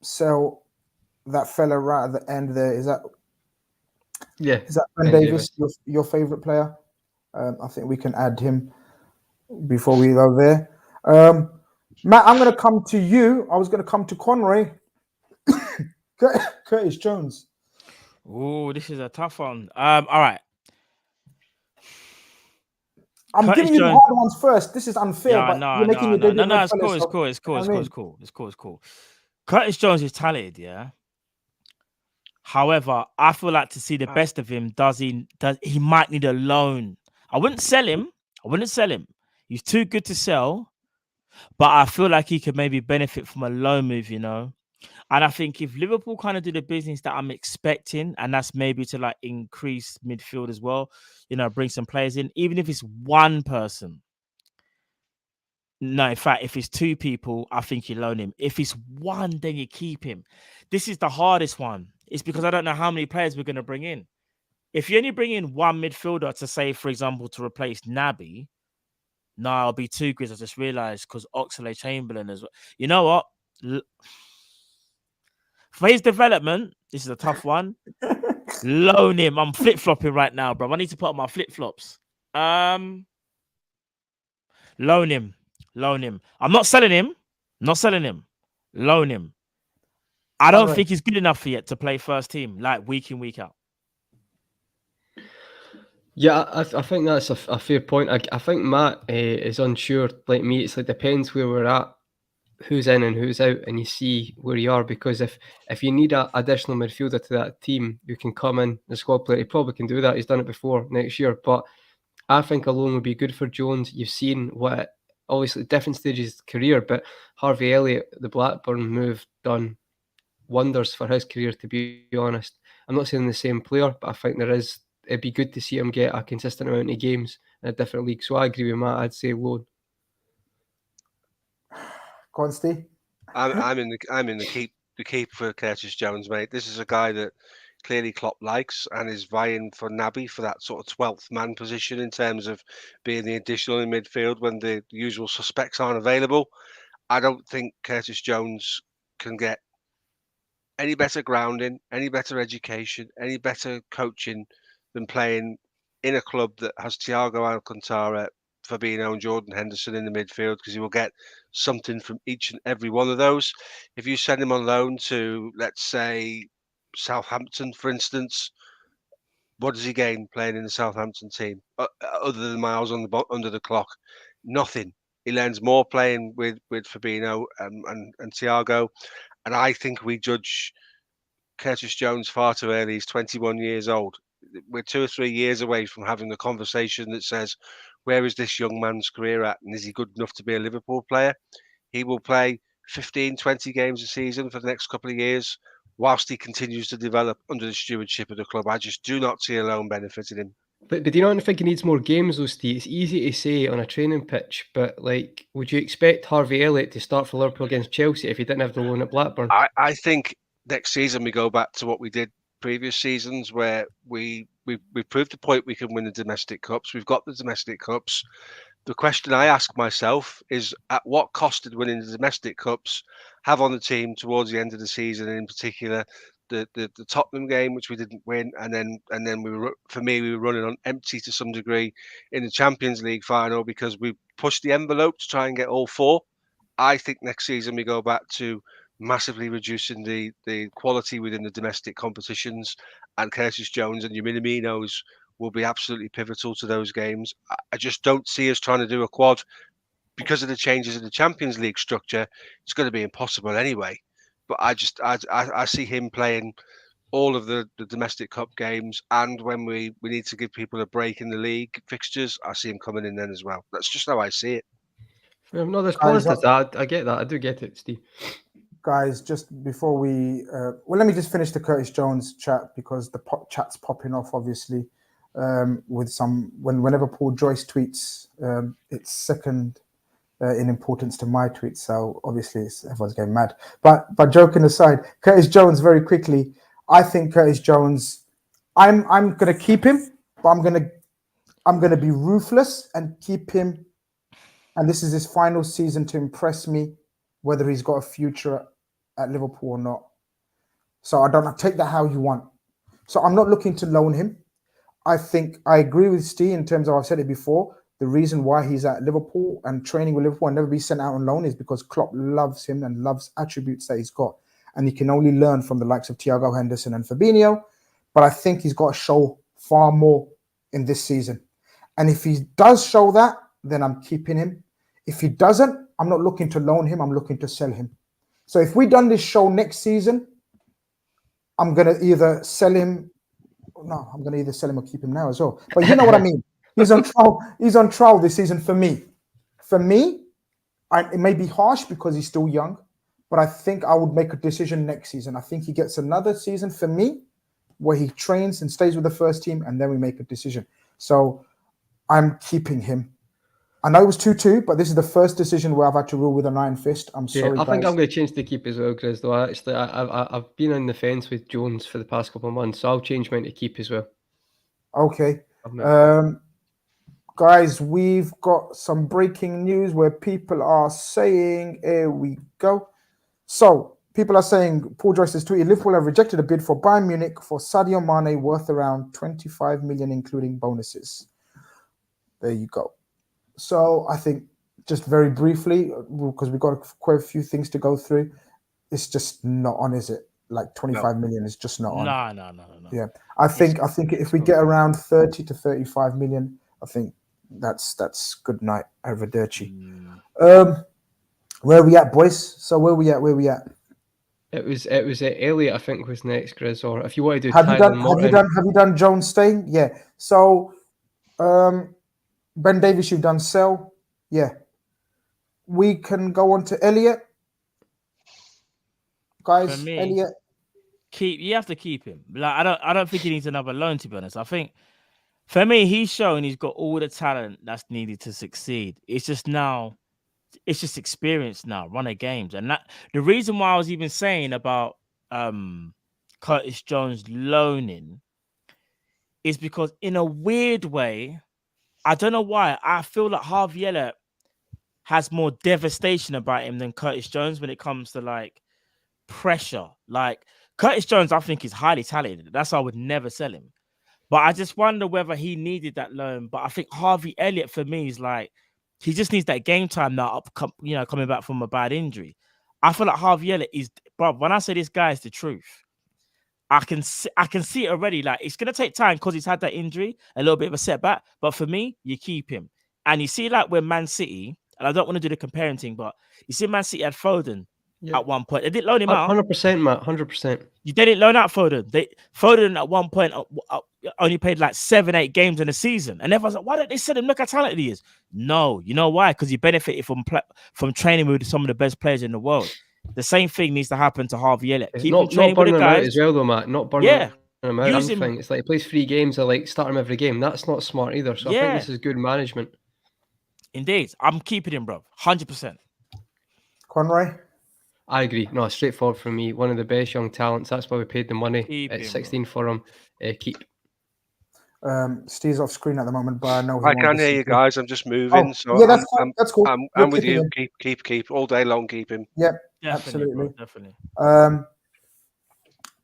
S1: sell that fella right at the end there. Is that Ben Davis, your favorite player? I think we can add him before we go there. Matt, I'm going to come to you. I was going to come to Conroy. Curtis Jones.
S3: Oh, this is a tough one. All right.
S1: I'm giving you the hard ones first. This is unfair.
S3: No, it's cool. Curtis Jones is talented, yeah. However, I feel like to see the best of him, he might need a loan. I wouldn't sell him. He's too good to sell, but I feel like he could maybe benefit from a loan move, And I think if Liverpool kind of do the business that I'm expecting, and that's maybe to like increase midfield as well, bring some players in, even if it's one person. No, in fact, if it's 2 people, I think you loan him. If it's 1, then you keep him. This is the hardest one. It's because I don't know how many players we're going to bring in. If you only bring in 1 midfielder to say, for example, to replace Naby, no, it'll be 2 Grizz. I just realized because Oxlade-Chamberlain as well. You know what? For his development, this is a tough one. Loan him. I'm flip-flopping right now, bro. I need to put on my flip-flops. Loan him. I'm not selling him. Loan him. I don't think he's good enough yet to play first team, like week in, week out.
S2: Yeah, I think that's a fair point. I think Matt is unsure like me. It's like depends where we're at, who's in and who's out, and you see where you are. Because if you need an additional midfielder to that team who can come in the squad player, he probably can do that. He's done it before next year. But I think a loan would be good for Jones. You've seen what obviously different stages of his career, but Harvey Elliott, the Blackburn move, done wonders for his career, to be honest. I'm not saying the same player, but I think it'd be good to see him get a consistent amount of games in a different league. So I agree with Matt. I'd say loan.
S1: Consti?
S4: I'm in the keep for Curtis Jones, mate. This is a guy that clearly Klopp likes and is vying for Naby for that sort of 12th man position in terms of being the additional in midfield when the usual suspects aren't available. I don't think Curtis Jones can get any better grounding, any better education, any better coaching than playing in a club that has Thiago Alcantara, Firmino and Jordan Henderson in the midfield, because he will get something from each and every one of those. If you send him on loan to, let's say, Southampton, for instance, what does he gain playing in the Southampton team other than miles under the clock? Nothing. He learns more playing with Fabinho and Thiago. And I think we judge Curtis Jones far too early. He's 21 years old. We're 2 or 3 years away from having the conversation that says, where is this young man's career at? And is he good enough to be a Liverpool player? He will play 15, 20 games a season for the next couple of years whilst he continues to develop under the stewardship of the club. I just do not see a loan benefiting him.
S2: But do you not think he needs more games, though, Steve? It's easy to say on a training pitch, but like, would you expect Harvey Elliott to start for Liverpool against Chelsea if he didn't have the loan at Blackburn?
S4: I think next season we go back to what we did previous seasons, where we proved the point we can win the domestic cups. We've got the domestic cups. The question I ask myself is, at what cost did winning the domestic cups have on the team towards the end of the season, and in particular the Tottenham game, which we didn't win, and then we were running on empty to some degree in the Champions League final because we pushed the envelope to try and get all four. I think next season we go back to massively reducing the quality within the domestic competitions, and Curtis Jones and your Minaminos will be absolutely pivotal to those games. I just don't see us trying to do a quad because of the changes in the Champions League structure. It's going to be impossible anyway. But I see him playing all of the domestic cup games, and when we need to give people a break in the league fixtures, I see him coming in then as well. That's just how I see it.
S2: No, there's positives. I get that. I do get it, Steve.
S1: Guys, just before we let me just finish the Curtis Jones chat, because the chat's popping off obviously with some whenever Paul Joyce tweets, it's second in importance to my tweets, so obviously everyone's getting mad. But joking aside, Curtis Jones, very quickly, I think Curtis Jones, I'm gonna keep him, but I'm gonna be ruthless and keep him. And this is his final season to impress me, whether he's got a future at Liverpool or not. So I take that how you want. So I'm not looking to loan him. I think I agree with Steve in terms of, I've said it before, the reason why he's at Liverpool and training with Liverpool and never be sent out on loan is because Klopp loves him and loves attributes that he's got. And he can only learn from the likes of Thiago Henderson and Fabinho. But I think he's got to show far more in this season. And if he does show that, then I'm keeping him. If he doesn't, I'm not looking to loan him. I'm looking to sell him. So if we done this show next season, I'm going to either sell him. No, I'm going to either sell him or keep him now as well. But you know what I mean? He's on trial. He's on trial this season for me. For me, it may be harsh because he's still young, but I think I would make a decision next season. I think he gets another season for me where he trains and stays with the first team, and then we make a decision. So I'm keeping him. I know it was 2-2, but this is the first decision where I've had to rule with an iron fist. I'm sorry,
S2: I think I'm going to change to keep as well, Grizz, though. Actually, I've been on the fence with Jones for the past couple of months, so I'll change mine to keep as well.
S1: Okay. Guys, we've got some breaking news where people are saying, here we go. So, people are saying, Paul Joyce has tweeted, Liverpool have rejected a bid for Bayern Munich for Sadio Mane worth around 25 million, including bonuses. There you go. So I think just very briefly, because we've got quite a few things to go through, it's just not on, is it? like 25 million is just not on.
S3: No.
S1: Yeah, I think if we get around 30 to 35 million, I think that's good night, arrivederci. Where are we at, boys? So where we at?
S2: It was Elliott, I think, was next, Grizz. Or if you want to do
S1: Have
S2: Morton.
S1: you done Jones staying? Yeah. So Ben Davies, you've done Sell. Yeah. We can go on to Elliott. Guys,
S3: For me,
S1: Elliott.
S3: You have to keep him. Like I don't think he needs another loan, to be honest. I think for me, he's shown he's got all the talent that's needed to succeed. It's just experience now, run of games. And that the reason why I was even saying about Curtis Jones loaning is because in a weird way, I don't know why, I feel like Harvey Elliott has more devastation about him than Curtis Jones when it comes to like pressure. Like Curtis Jones, I think is highly talented. That's why I would never sell him. But I just wonder whether he needed that loan. But I think Harvey Elliott for me is like, he just needs that game time now, coming back from a bad injury. I feel like Harvey Elliott is, bro, when I say this guy is the truth, I can see it already. Like, it's going to take time because he's had that injury, a little bit of a setback. But for me, you keep him. And you see, like, when Man City, and I don't want to do the comparing thing, but you see Man City had Foden at one point. They didn't loan him out.
S2: 100%, Matt, 100%.
S3: You didn't loan out Foden. Foden at one point only played like 7-8 games in a season. And everyone's like, why don't they sell him? Look how talented he is. No, you know why? Because he benefited from training with some of the best players in the world. The same thing needs to happen to Harvey Elliott.
S2: Keep him training with the guys as well, though, Matt. Not burning him out. It's like he plays 3 games. I like start him every game. That's not smart either. So I think this is good management.
S3: Indeed, I'm keeping him, bro. 100%.
S1: Conroy?
S2: I agree. No, straightforward for me. One of the best young talents. That's why we paid the money at 16 for him. Keep.
S1: Steve's off screen at the moment, but I know
S4: I can hear you guys. I'm just moving. So
S1: yeah, that's cool.
S4: I'm with you. Keep all day long. Keep him.
S1: Yep,
S3: definitely,
S1: absolutely.
S3: Definitely.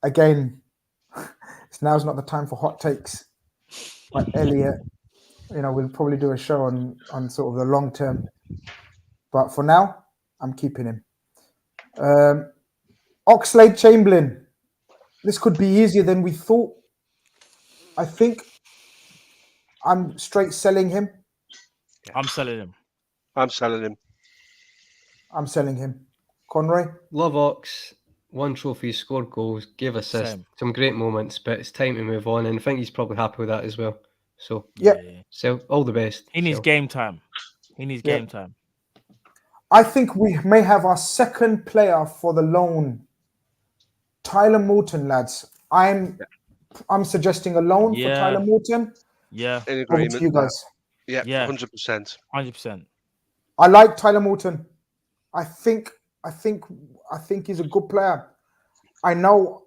S1: Again, now's not the time for hot takes. But Elliott, we'll probably do a show on sort of the long term. But for now, I'm keeping him. Oxlade-Chamberlain. This could be easier than we thought. I think I'm straight selling him.
S3: I'm selling him.
S4: I'm selling him.
S1: I'm selling him. Conroy?
S2: Love Ox. 1 trophy, scored goals, gave assists, some great moments, but it's time to move on. And I think he's probably happy with that as well. So, so all the best.
S3: He needs game time. Game time.
S1: I think we may have our second player for the loan. Tyler Morton, lads. I'm suggesting a loan for Tyler Morton.
S3: Yeah.
S4: In agreement.
S1: Over to you guys.
S4: Yeah. 100%.
S3: 100%.
S1: I like Tyler Morton. I think he's a good player. I know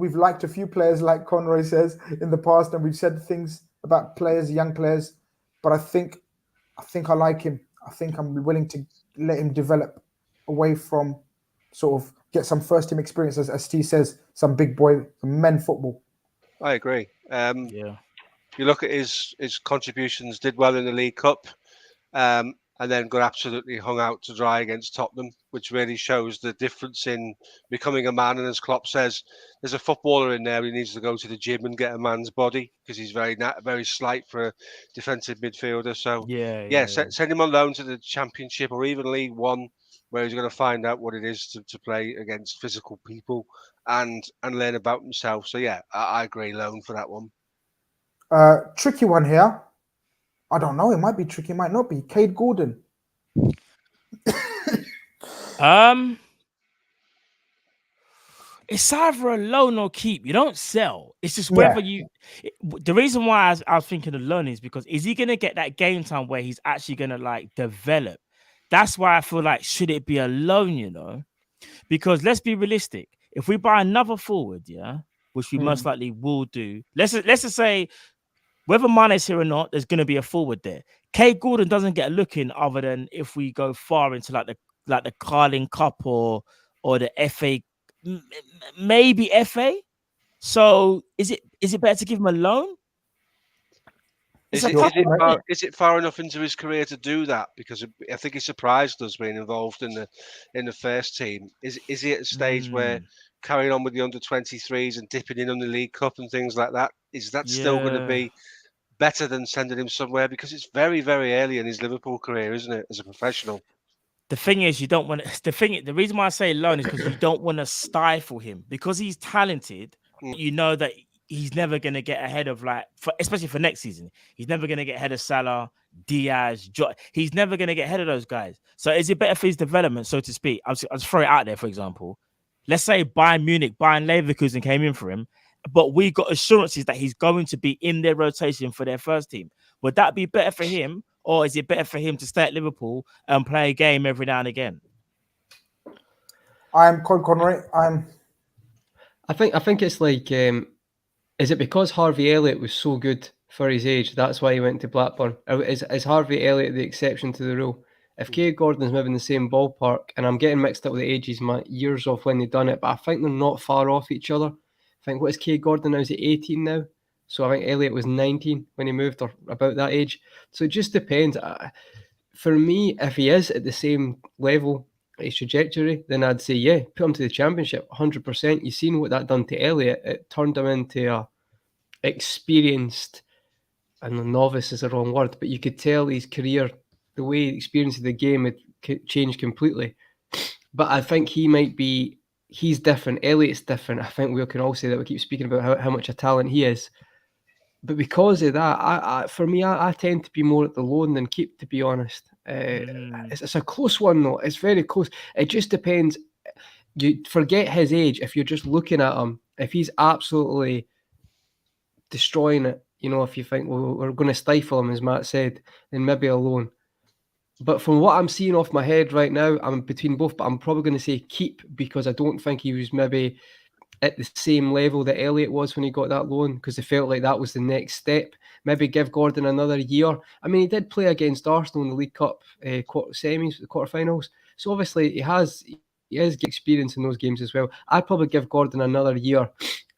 S1: we've liked a few players, like Conroy says, in the past, and we've said things about players, young players, but I think I like him. I think I'm willing to let him develop away from sort of get some first team experience, as Steve says, some big boy, some men football.
S4: I agree. You look at his contributions, did well in the League Cup, and then got absolutely hung out to dry against Tottenham, which really shows the difference in becoming a man. And as Klopp says, there's a footballer in there. He needs to go to the gym and get a man's body because he's very slight for a defensive midfielder. So send him on loan to the Championship or even League One, where he's going to find out what it is to play against physical people and learn about himself. So I agree, loan for that one.
S1: Tricky one here. I don't know. It might be tricky. It might not be. Kaide Gordon.
S3: It's either a loan or keep. You don't sell. It's just whether the reason why I was thinking of loan is because is he going to get that game time where he's actually going to like develop? That's why I feel like should it be a loan? Because let's be realistic. If we buy another forward, which we most likely will do. Let's just say. Whether Mane's here or not, there's going to be a forward there. Kaide Gordon doesn't get a look in other than if we go far into like the Carling Cup or the FA, maybe FA. So is it better to give him a loan?
S4: Is it far enough into his career to do that? Because I think he surprised us being involved in the first team. Is he at a stage where carrying on with the under-23s and dipping in on the League Cup and things like that? Is that still going to be better than sending him somewhere? Because it's very, very early in his Liverpool career, isn't it, as a professional?
S3: The thing is, you don't want to, the reason why I say loan is because you don't want to stifle him, because he's talented. You know that he's never going to get ahead of, like, especially for next season, he's never going to get ahead of Salah, Diaz, he's never going to get ahead of those guys. So is it better for his development, so to speak? I'll just throw it out there, for example. Let's say Bayern Leverkusen came in for him, but we got assurances that he's going to be in their rotation for their first team. Would that be better for him? Or is it better for him to stay at Liverpool and play a game every now and again?
S1: I'm Conroy.
S2: I think it's like, is it because Harvey Elliott was so good for his age, that's why he went to Blackburn? Is Harvey Elliott the exception to the rule? If Kaide Gordon's maybe in the same ballpark, and I'm getting mixed up with the ages, my years of when they've done it, but I think they're not far off each other. I think, what is Kaide Gordon now? Is he 18 now? So I think Elliott was 19 when he moved, or about that age. So it just depends. For me, if he is at the same level, his trajectory, then I'd say, yeah, put him to the Championship, 100%. You've seen what that done to Elliott. It turned him into a experienced, and novice is the wrong word, but you could tell his career, the way he experienced the game, had changed completely. But I think he's different. Elliott's different. I think we can all say that. We keep speaking about how much a talent he is. But because of that, for me, I tend to be more at the loan than keep, to be honest. It's a close one, though. It's very close. It just depends. You forget his age. If you're just looking at him, if he's absolutely destroying it, if you think, well, we're going to stifle him, as Matt said, then maybe a loan. But from what I'm seeing off my head right now, I'm between both, but I'm probably going to say keep, because I don't think he was maybe at the same level that Elliott was when he got that loan, because they felt like that was the next step. Maybe give Gordon another year. I mean, he did play against Arsenal in the League Cup semis, the quarterfinals. So obviously he has experience in those games as well. I'd probably give Gordon another year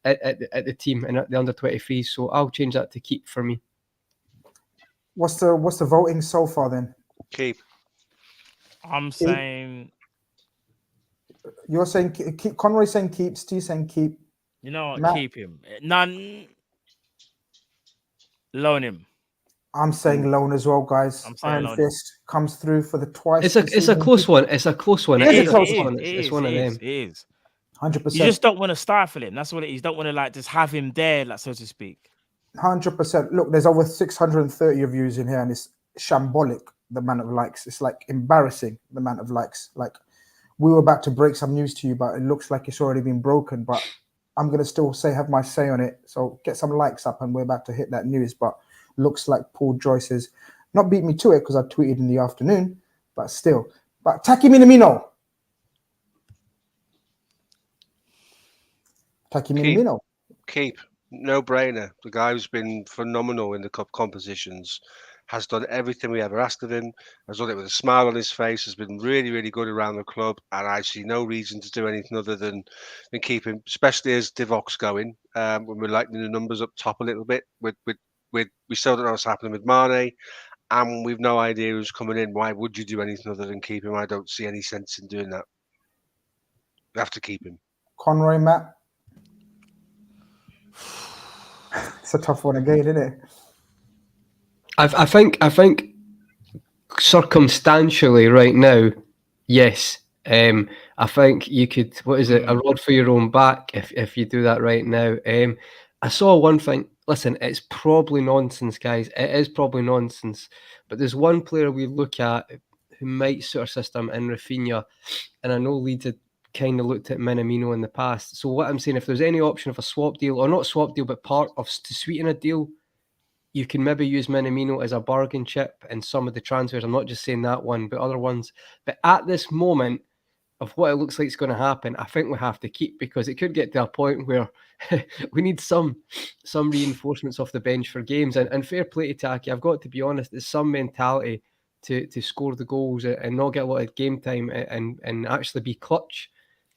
S2: at the team and at the under-23s. So I'll change that to keep for me.
S1: What's the voting so far then?
S4: Keep.
S3: I'm saying.
S1: You're saying keep. Conroy saying keep. Steve saying keep.
S3: You know what? Matt? Keep him. None. Loan him.
S1: I'm saying loan as well, guys. Iron Fist comes through for the twice.
S2: It's a close one. It's a close one. It's one of them.
S3: It is.
S1: 100%.
S3: You just don't want to stifle him. That's what it is. You don't want to, like, just have him there, like, so to speak.
S1: 100%. Look, there's over 630 reviews in here, and it's shambolic, the amount of likes. It's like embarrassing, the amount of likes. Like, we were about to break some news to you, but it looks like it's already been broken. But I'm going to still have my say on it. So get some likes up, and we're about to hit that news. But looks like Paul Joyce has not beat me to it, because I tweeted in the afternoon, but still. But Taki Minamino.
S4: Keep. No brainer. The guy who's been phenomenal in the cup compositions, has done everything we ever asked of him, has done it with a smile on his face, has been really, really good around the club, and I see no reason to do anything other than keep him, especially as Divok's going. When we're lightening the numbers up top a little bit, we still don't know what's happening with Mane, and we've no idea who's coming in. Why would you do anything other than keep him? I don't see any sense in doing that. We have to keep him.
S1: Conroy, Matt. It's a tough one again, isn't it?
S2: I think circumstantially right now, yes. I think you could, a rod for your own back if you do that right now. I saw one thing. Listen, it's probably nonsense, guys. It is probably nonsense. But there's one player we look at who might suit our system in Rafinha, and I know Leeds had kind of looked at Minamino in the past. So what I'm saying, if there's any option of a swap deal, or not swap deal, but part of to sweeten a deal, you can maybe use Minamino as a bargain chip in some of the transfers. I'm not just saying that one, but other ones. But at this moment of what it looks like is going to happen, I think we have to keep, because it could get to a point where we need some reinforcements off the bench for games. And fair play to Taki, I've got to be honest, there's some mentality to score the goals and not get a lot of game time and actually be clutch.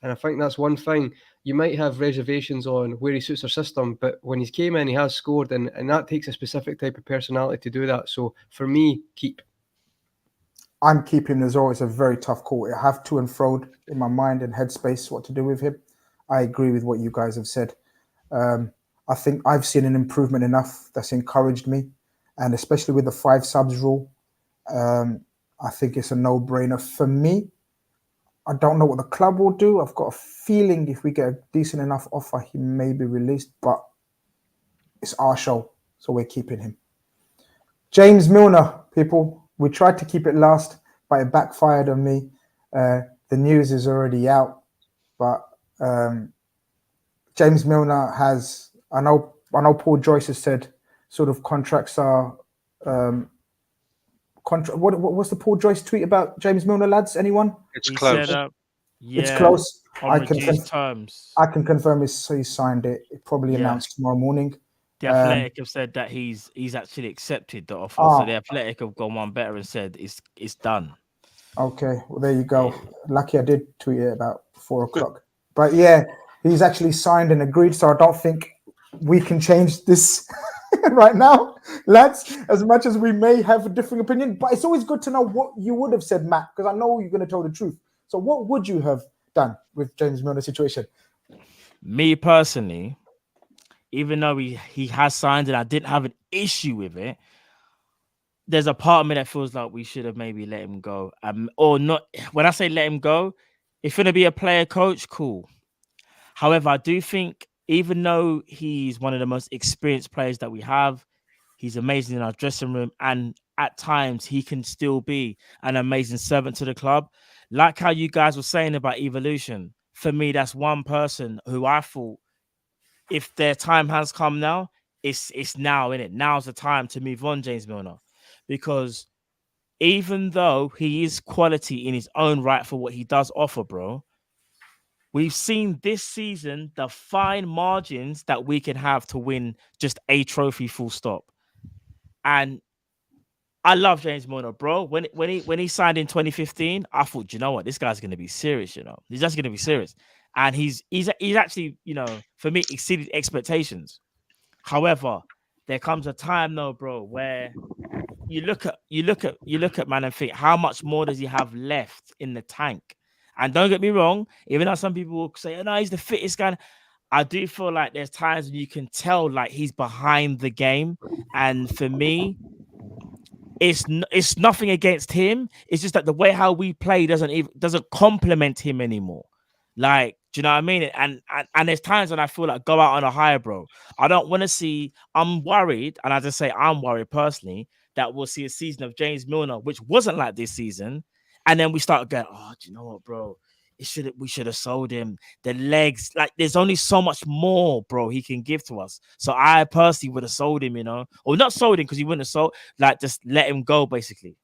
S2: And I think that's one thing. You might have reservations on where he suits our system, but when he's came in, he has scored, and that takes a specific type of personality to do that. So for me, keep.
S1: I'm keeping as well. It's a very tough call. I have to and fro in my mind and headspace what to do with him. I agree with what you guys have said. I think I've seen an improvement enough that's encouraged me, and especially with the 5 subs rule, I think it's a no-brainer for me. I don't know what the club will do. I've got a feeling if we get a decent enough offer, he may be released, but it's our show, so we're keeping him. James Milner, people, we tried to keep it last, but it backfired on me. The news is already out, but James Milner has, I know Paul Joyce has said sort of contracts are, what's the Paul Joyce tweet about James Milner, lads? Anyone?
S4: It's close.
S1: It's close.
S3: On reduced terms.
S1: I can confirm he signed it. It probably announced tomorrow morning.
S3: The Athletic have said that he's actually accepted the offer. So the Athletic have gone one better and said it's done.
S1: Okay, well there you go. Lucky I did tweet it about 4 o'clock. But yeah, he's actually signed and agreed. So I don't think we can change this right now, lads, as much as we may have a different opinion. But it's always good to know what you would have said, Matt, because I know you're going to tell the truth. So what would you have done with James Milner's situation?
S3: Me personally, even though he has signed and I didn't have an issue with it, there's a part of me that feels like we should have maybe let him go. Or not. When I say let him go, if you're going to be a player coach, cool. However, I do think even though he's one of the most experienced players that we have, he's amazing in our dressing room, and at times he can still be an amazing servant to the club. Like how you guys were saying about evolution, for me, that's one person who I thought, if their time has come now, it's now, innit? Now's the time to move on, James Milner. Because even though he is quality in his own right for what he does offer, bro, we've seen this season the fine margins that we can have to win just a trophy, full stop. And I love James Milner, bro. When he signed in 2015, I thought, you know what, this guy's going to be serious. You know, he's just going to be serious, and he's actually, you know, for me, exceeded expectations. However, there comes a time though, bro, where you look at man and think, how much more does he have left in the tank? And don't get me wrong, even though some people will say, oh, no, he's the fittest guy, I do feel like there's times when you can tell like he's behind the game. And for me, it's nothing against him. It's just that the way how we play doesn't complement him anymore. Like, do you know what I mean? And there's times when I feel like go out on a high, bro. I don't want to see. I'm worried, and I just say I'm worried personally that we'll see a season of James Milner, which wasn't like this season, and then we start going, oh, do you know what, bro? We should have sold him. The legs, like, there's only so much more, bro, he can give to us. So I personally would have sold him, you know, or not sold him because he wouldn't have sold. Like, just let him go, basically.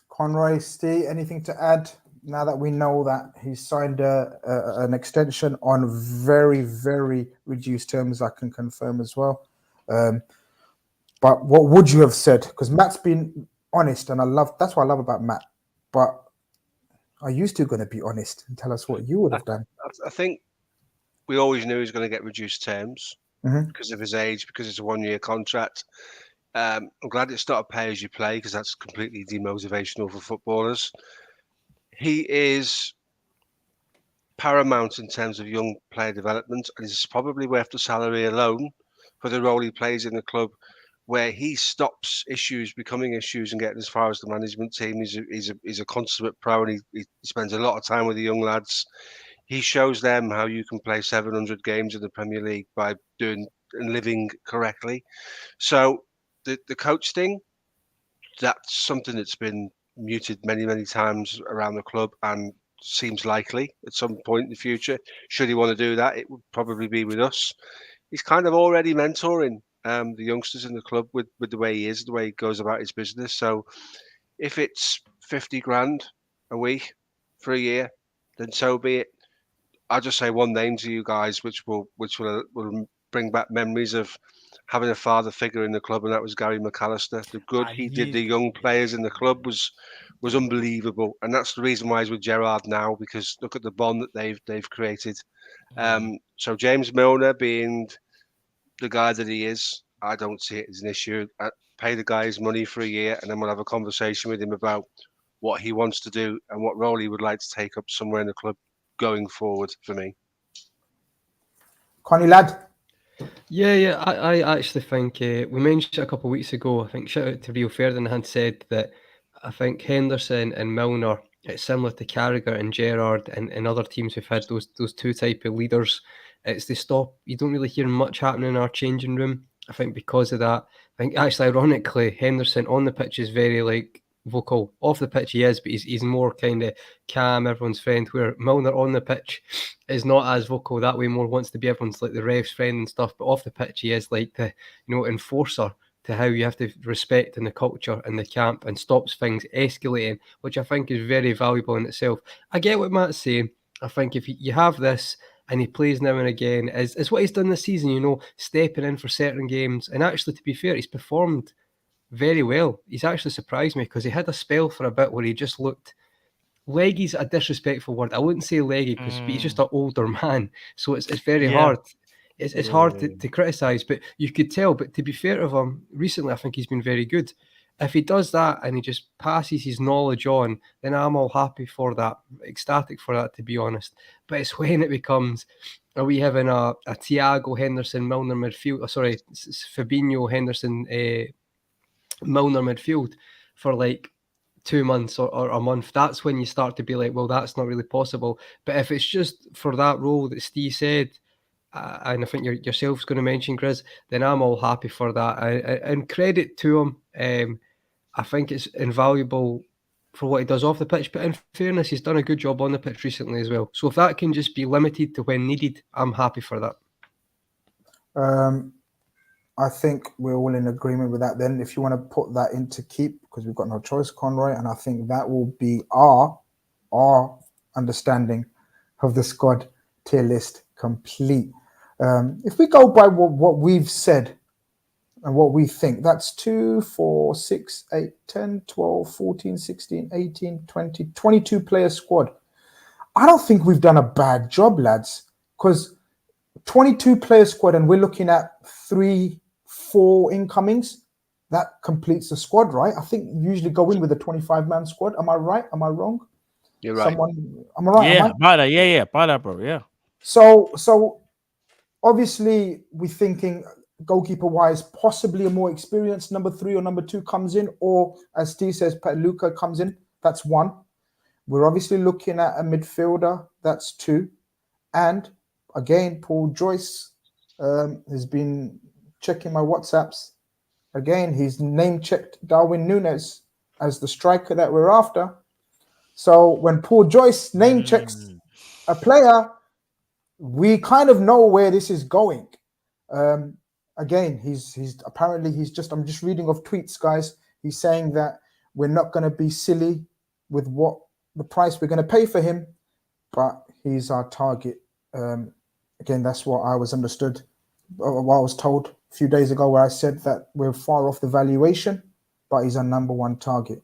S1: Conroy, Steve, anything to add? Now that we know that he's signed an extension on very, very reduced terms, I can confirm as well. But what would you have said? Because Matt's been honest, and that's what I love about Matt. But are you still going to be honest and tell us what you would have done?
S4: I think we always knew he was going to get reduced terms because of his age, because it's a 1-year contract. I'm glad it's not a pay-as-you-play, because that's completely demotivational for footballers. He is paramount in terms of young player development, and he's probably worth the salary alone for the role he plays in the club, where he stops issues becoming issues and getting as far as the management team. He's a consummate pro, and he spends a lot of time with the young lads. He shows them how you can play 700 games in the Premier League by doing and living correctly. So the coach thing, that's something that's been muted many, many times around the club and seems likely at some point in the future. Should he want to do that, it would probably be with us. He's kind of already mentoring the youngsters in the club with the way he is, the way he goes about his business. So if it's 50 grand a week for a year, then so be it. I'll just say one name to you guys, which will bring back memories of having a father figure in the club, and that was Gary McAllister. The good he did the young players in the club was unbelievable, and that's the reason why he's with Gerrard now, because look at the bond that they've created. So James Milner being the guy that he is, I don't see it as an issue. I pay the guy his money for a year, and then we'll have a conversation with him about what he wants to do and what role he would like to take up somewhere in the club going forward for me.
S1: Connie lad.
S2: Yeah. I actually think we mentioned it a couple of weeks ago. I think shout out to Rio Ferdinand said that I think Henderson and Milner, it's similar to Carragher and Gerrard and other teams who've had those two type of leaders. It's they stop. You don't really hear much happening in our changing room. I think because of that. I think actually, ironically, Henderson on the pitch is very vocal. Off the pitch he is, but he's more kind of calm, everyone's friend, where Milner on the pitch is not as vocal that way, more wants to be everyone's like the ref's friend and stuff, but off the pitch he is like the enforcer to how you have to respect in the culture and the camp and stops things escalating, which I think is very valuable in itself. I get what Matt's saying. I think if you have this and he plays now and again, is what he's done this season, stepping in for certain games, and actually to be fair, he's performed very well. He's actually surprised me because he had a spell for a bit where he just looked leggy's a disrespectful word. I wouldn't say leggy because he's just an older man, so it's very hard. It's hard to criticise, but you could tell. But to be fair to him, recently I think he's been very good. If he does that and he just passes his knowledge on, then I'm all happy for that, ecstatic for that, to be honest. But it's when it becomes, are we having a Thiago Henderson Milner midfield? Sorry, Fabinho Henderson Milner midfield for like 2 months or a month. That's when you start to be like, well, that's not really possible. But if it's just for that role that Steve said, and I think yourself's going to mention, Grizz, then I'm all happy for that. And credit to him. I think it's invaluable for what he does off the pitch. But in fairness, he's done a good job on the pitch recently as well. So if that can just be limited to when needed, I'm happy for that.
S1: I think we're all in agreement with that. Then if you want to put that into keep, because we've got no choice, Conroy, and I think that will be our understanding of the squad tier list complete. If we go by what we've said and what we think, that's 2, 4, 6, 8, 10, 12, 14, 16, 18, 20, 22 player squad. I don't think we've done a bad job, lads, because 22 player squad and we're looking at 3, 4 incomings. That completes the squad, right? I think you usually go in with a 25-man squad. Am I right? Am I wrong?
S4: You're right.
S1: Am I right?
S3: Yeah, by that. By that, bro. Yeah.
S1: So obviously we're thinking goalkeeper-wise, possibly a more experienced number 3 or number 2 comes in, or as Steve says, Luca comes in. That's 1. We're obviously looking at a midfielder. That's 2. And again, Paul Joyce has been checking my WhatsApps. Again, he's name-checked Darwin Núñez as the striker that we're after. So when Paul Joyce name-checks a player, we kind of know where this is going. Again, he's just, I'm just reading off tweets, guys. He's saying that we're not going to be silly with what the price we're going to pay for him, but he's our target. Again, that's what I was understood, what I was told a few days ago, where I said that we're far off the valuation, but he's our number 1 target.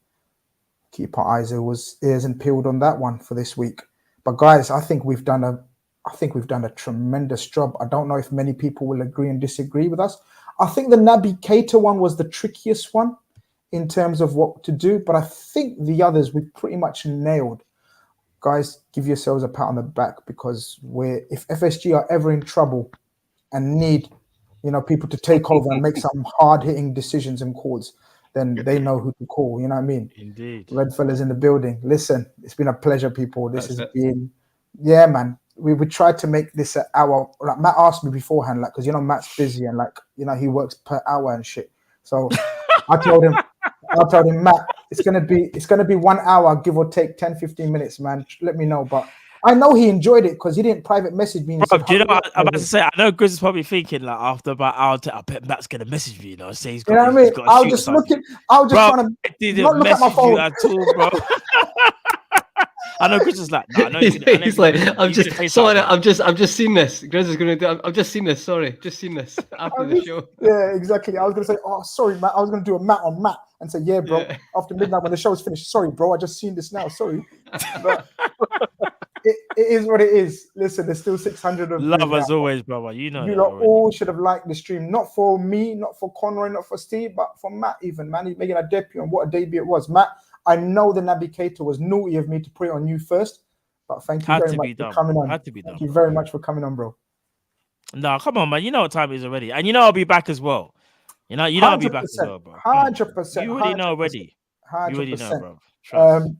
S1: Keep our ears and peeled on that one for this week. But guys, I think we've done a tremendous job. I don't know if many people will agree and disagree with us. I think the Naby Keita one was the trickiest one in terms of what to do, but I think the others we pretty much nailed. Guys, give yourselves a pat on the back, because if FSG are ever in trouble and need, people to take over and make some hard-hitting decisions and calls, then they know who to call. You know what I mean?
S3: Indeed.
S1: Redfellas in the building. Listen, it's been a pleasure, people. Yeah, man. We tried to make this an hour. Like Matt asked me beforehand, like, because Matt's busy and he works per hour and shit. So I told him, Matt, it's gonna be 1 hour, give or take 10-15 minutes, man. Let me know. But I know he enjoyed it because he didn't private message me.
S3: Bro, do you know what I'm about to say? I know Grizz is probably thinking, like, after about hour, I bet Matt's gonna message me, say he's got.
S1: You know what I mean? I was just looking. I was just trying to not look at my phone
S3: at all, bro. I know Grizz is like, no, I know
S2: he's like, I'm just seen this. Grizz is gonna do. I've just seen this. Sorry, just seen this after the show.
S1: Yeah, exactly. I was gonna say, oh, sorry, Matt. I was gonna do a Matt on Matt and say, yeah, bro. Yeah. After midnight when the show's finished, sorry, bro. I just seen this now. Sorry, but it is what it is. Listen, there's still 600 of
S3: love as always, brother. You
S1: all should have liked the stream. Not for me, not for Conroy, not for Steve, but for Matt. Even man, he's making a debut, and what a debut it was, Matt. I know the Naby Keita was naughty of me to put it on you first, but thank you very much for coming on. Thank you very much for coming on, bro.
S3: No, come on, man. You know what time it is already, and you know I'll be back as well. You know I'll be back as well, bro.
S1: 100%.
S3: You already know already.
S1: 100%.
S3: You already know, bro. Trust.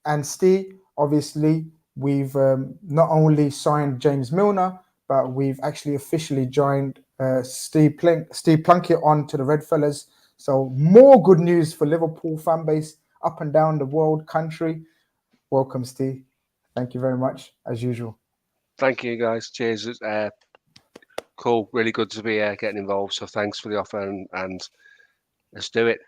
S1: And Steve, obviously, we've not only signed James Milner, but we've actually officially joined Steve Plunkett on to the Redfellas. So more good news for Liverpool fan base up and down the world, country. Welcome, Steve. Thank you very much, as usual.
S4: Thank you, guys. Cheers. Cool. Really good to be getting involved. So thanks for the offer and let's do it.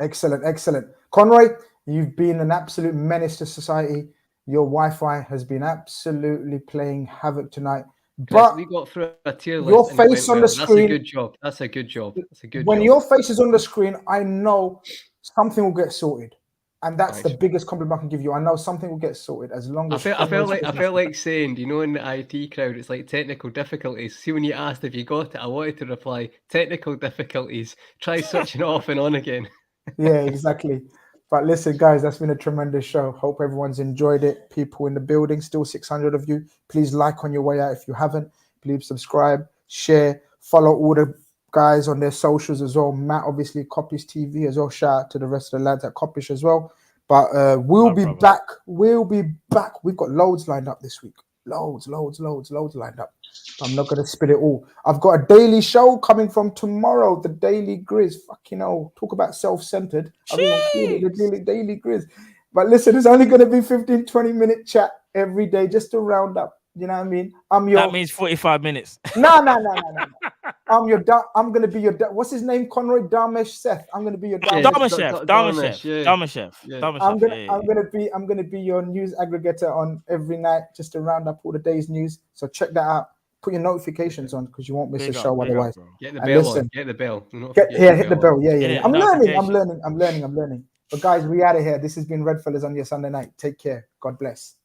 S1: Excellent, excellent. Conroy, you've been an absolute menace to society. Your Wi-Fi has been absolutely playing havoc tonight. But
S2: we got through a tier list.
S1: Your face on the screen.
S2: That's a good job. That's a good job. That's a good
S1: when
S2: job.
S1: Your face is on the screen, I know something will get sorted. And that's the biggest compliment I can give you. I know something will get sorted as long as
S2: I felt like saying, you know, in the IT crowd, it's like technical difficulties. See, when you asked if you got it, I wanted to reply, technical difficulties. Try switching it off and on again.
S1: Yeah, exactly. But listen, guys, that's been a tremendous show. Hope everyone's enjoyed it. People in the building, still 600 of you. Please like on your way out if you haven't. Please subscribe, share, follow all the guys on their socials as well. Matt, obviously, Copish TV as well. Shout out to the rest of the lads at Copish as well. But we'll be back. We'll be back. We've got loads lined up this week. Loads lined up. I'm not going to spit it all. I've got a daily show coming from tomorrow, the Daily Grizz. Fucking hell, talk about self-centered. I've even called it the Daily Grizz. But listen, it's only going to be 15, 20-minute chat every day just to round up. You know what I mean?
S3: That means 45 minutes.
S1: No. I'm going to be your... What's his name, Conroy? Dharmesh Seth. I'm going to be your...
S3: Dharmesh.
S1: I'm going to be your news aggregator on every night just to round up all the day's news. So check that out. Put your notifications on because you won't miss a show otherwise.
S2: Get the bell on. Get the bell.
S1: Hit the bell. Yeah. I'm learning. But guys, we out of here. This has been Redfellas on your Sunday night. Take care. God bless.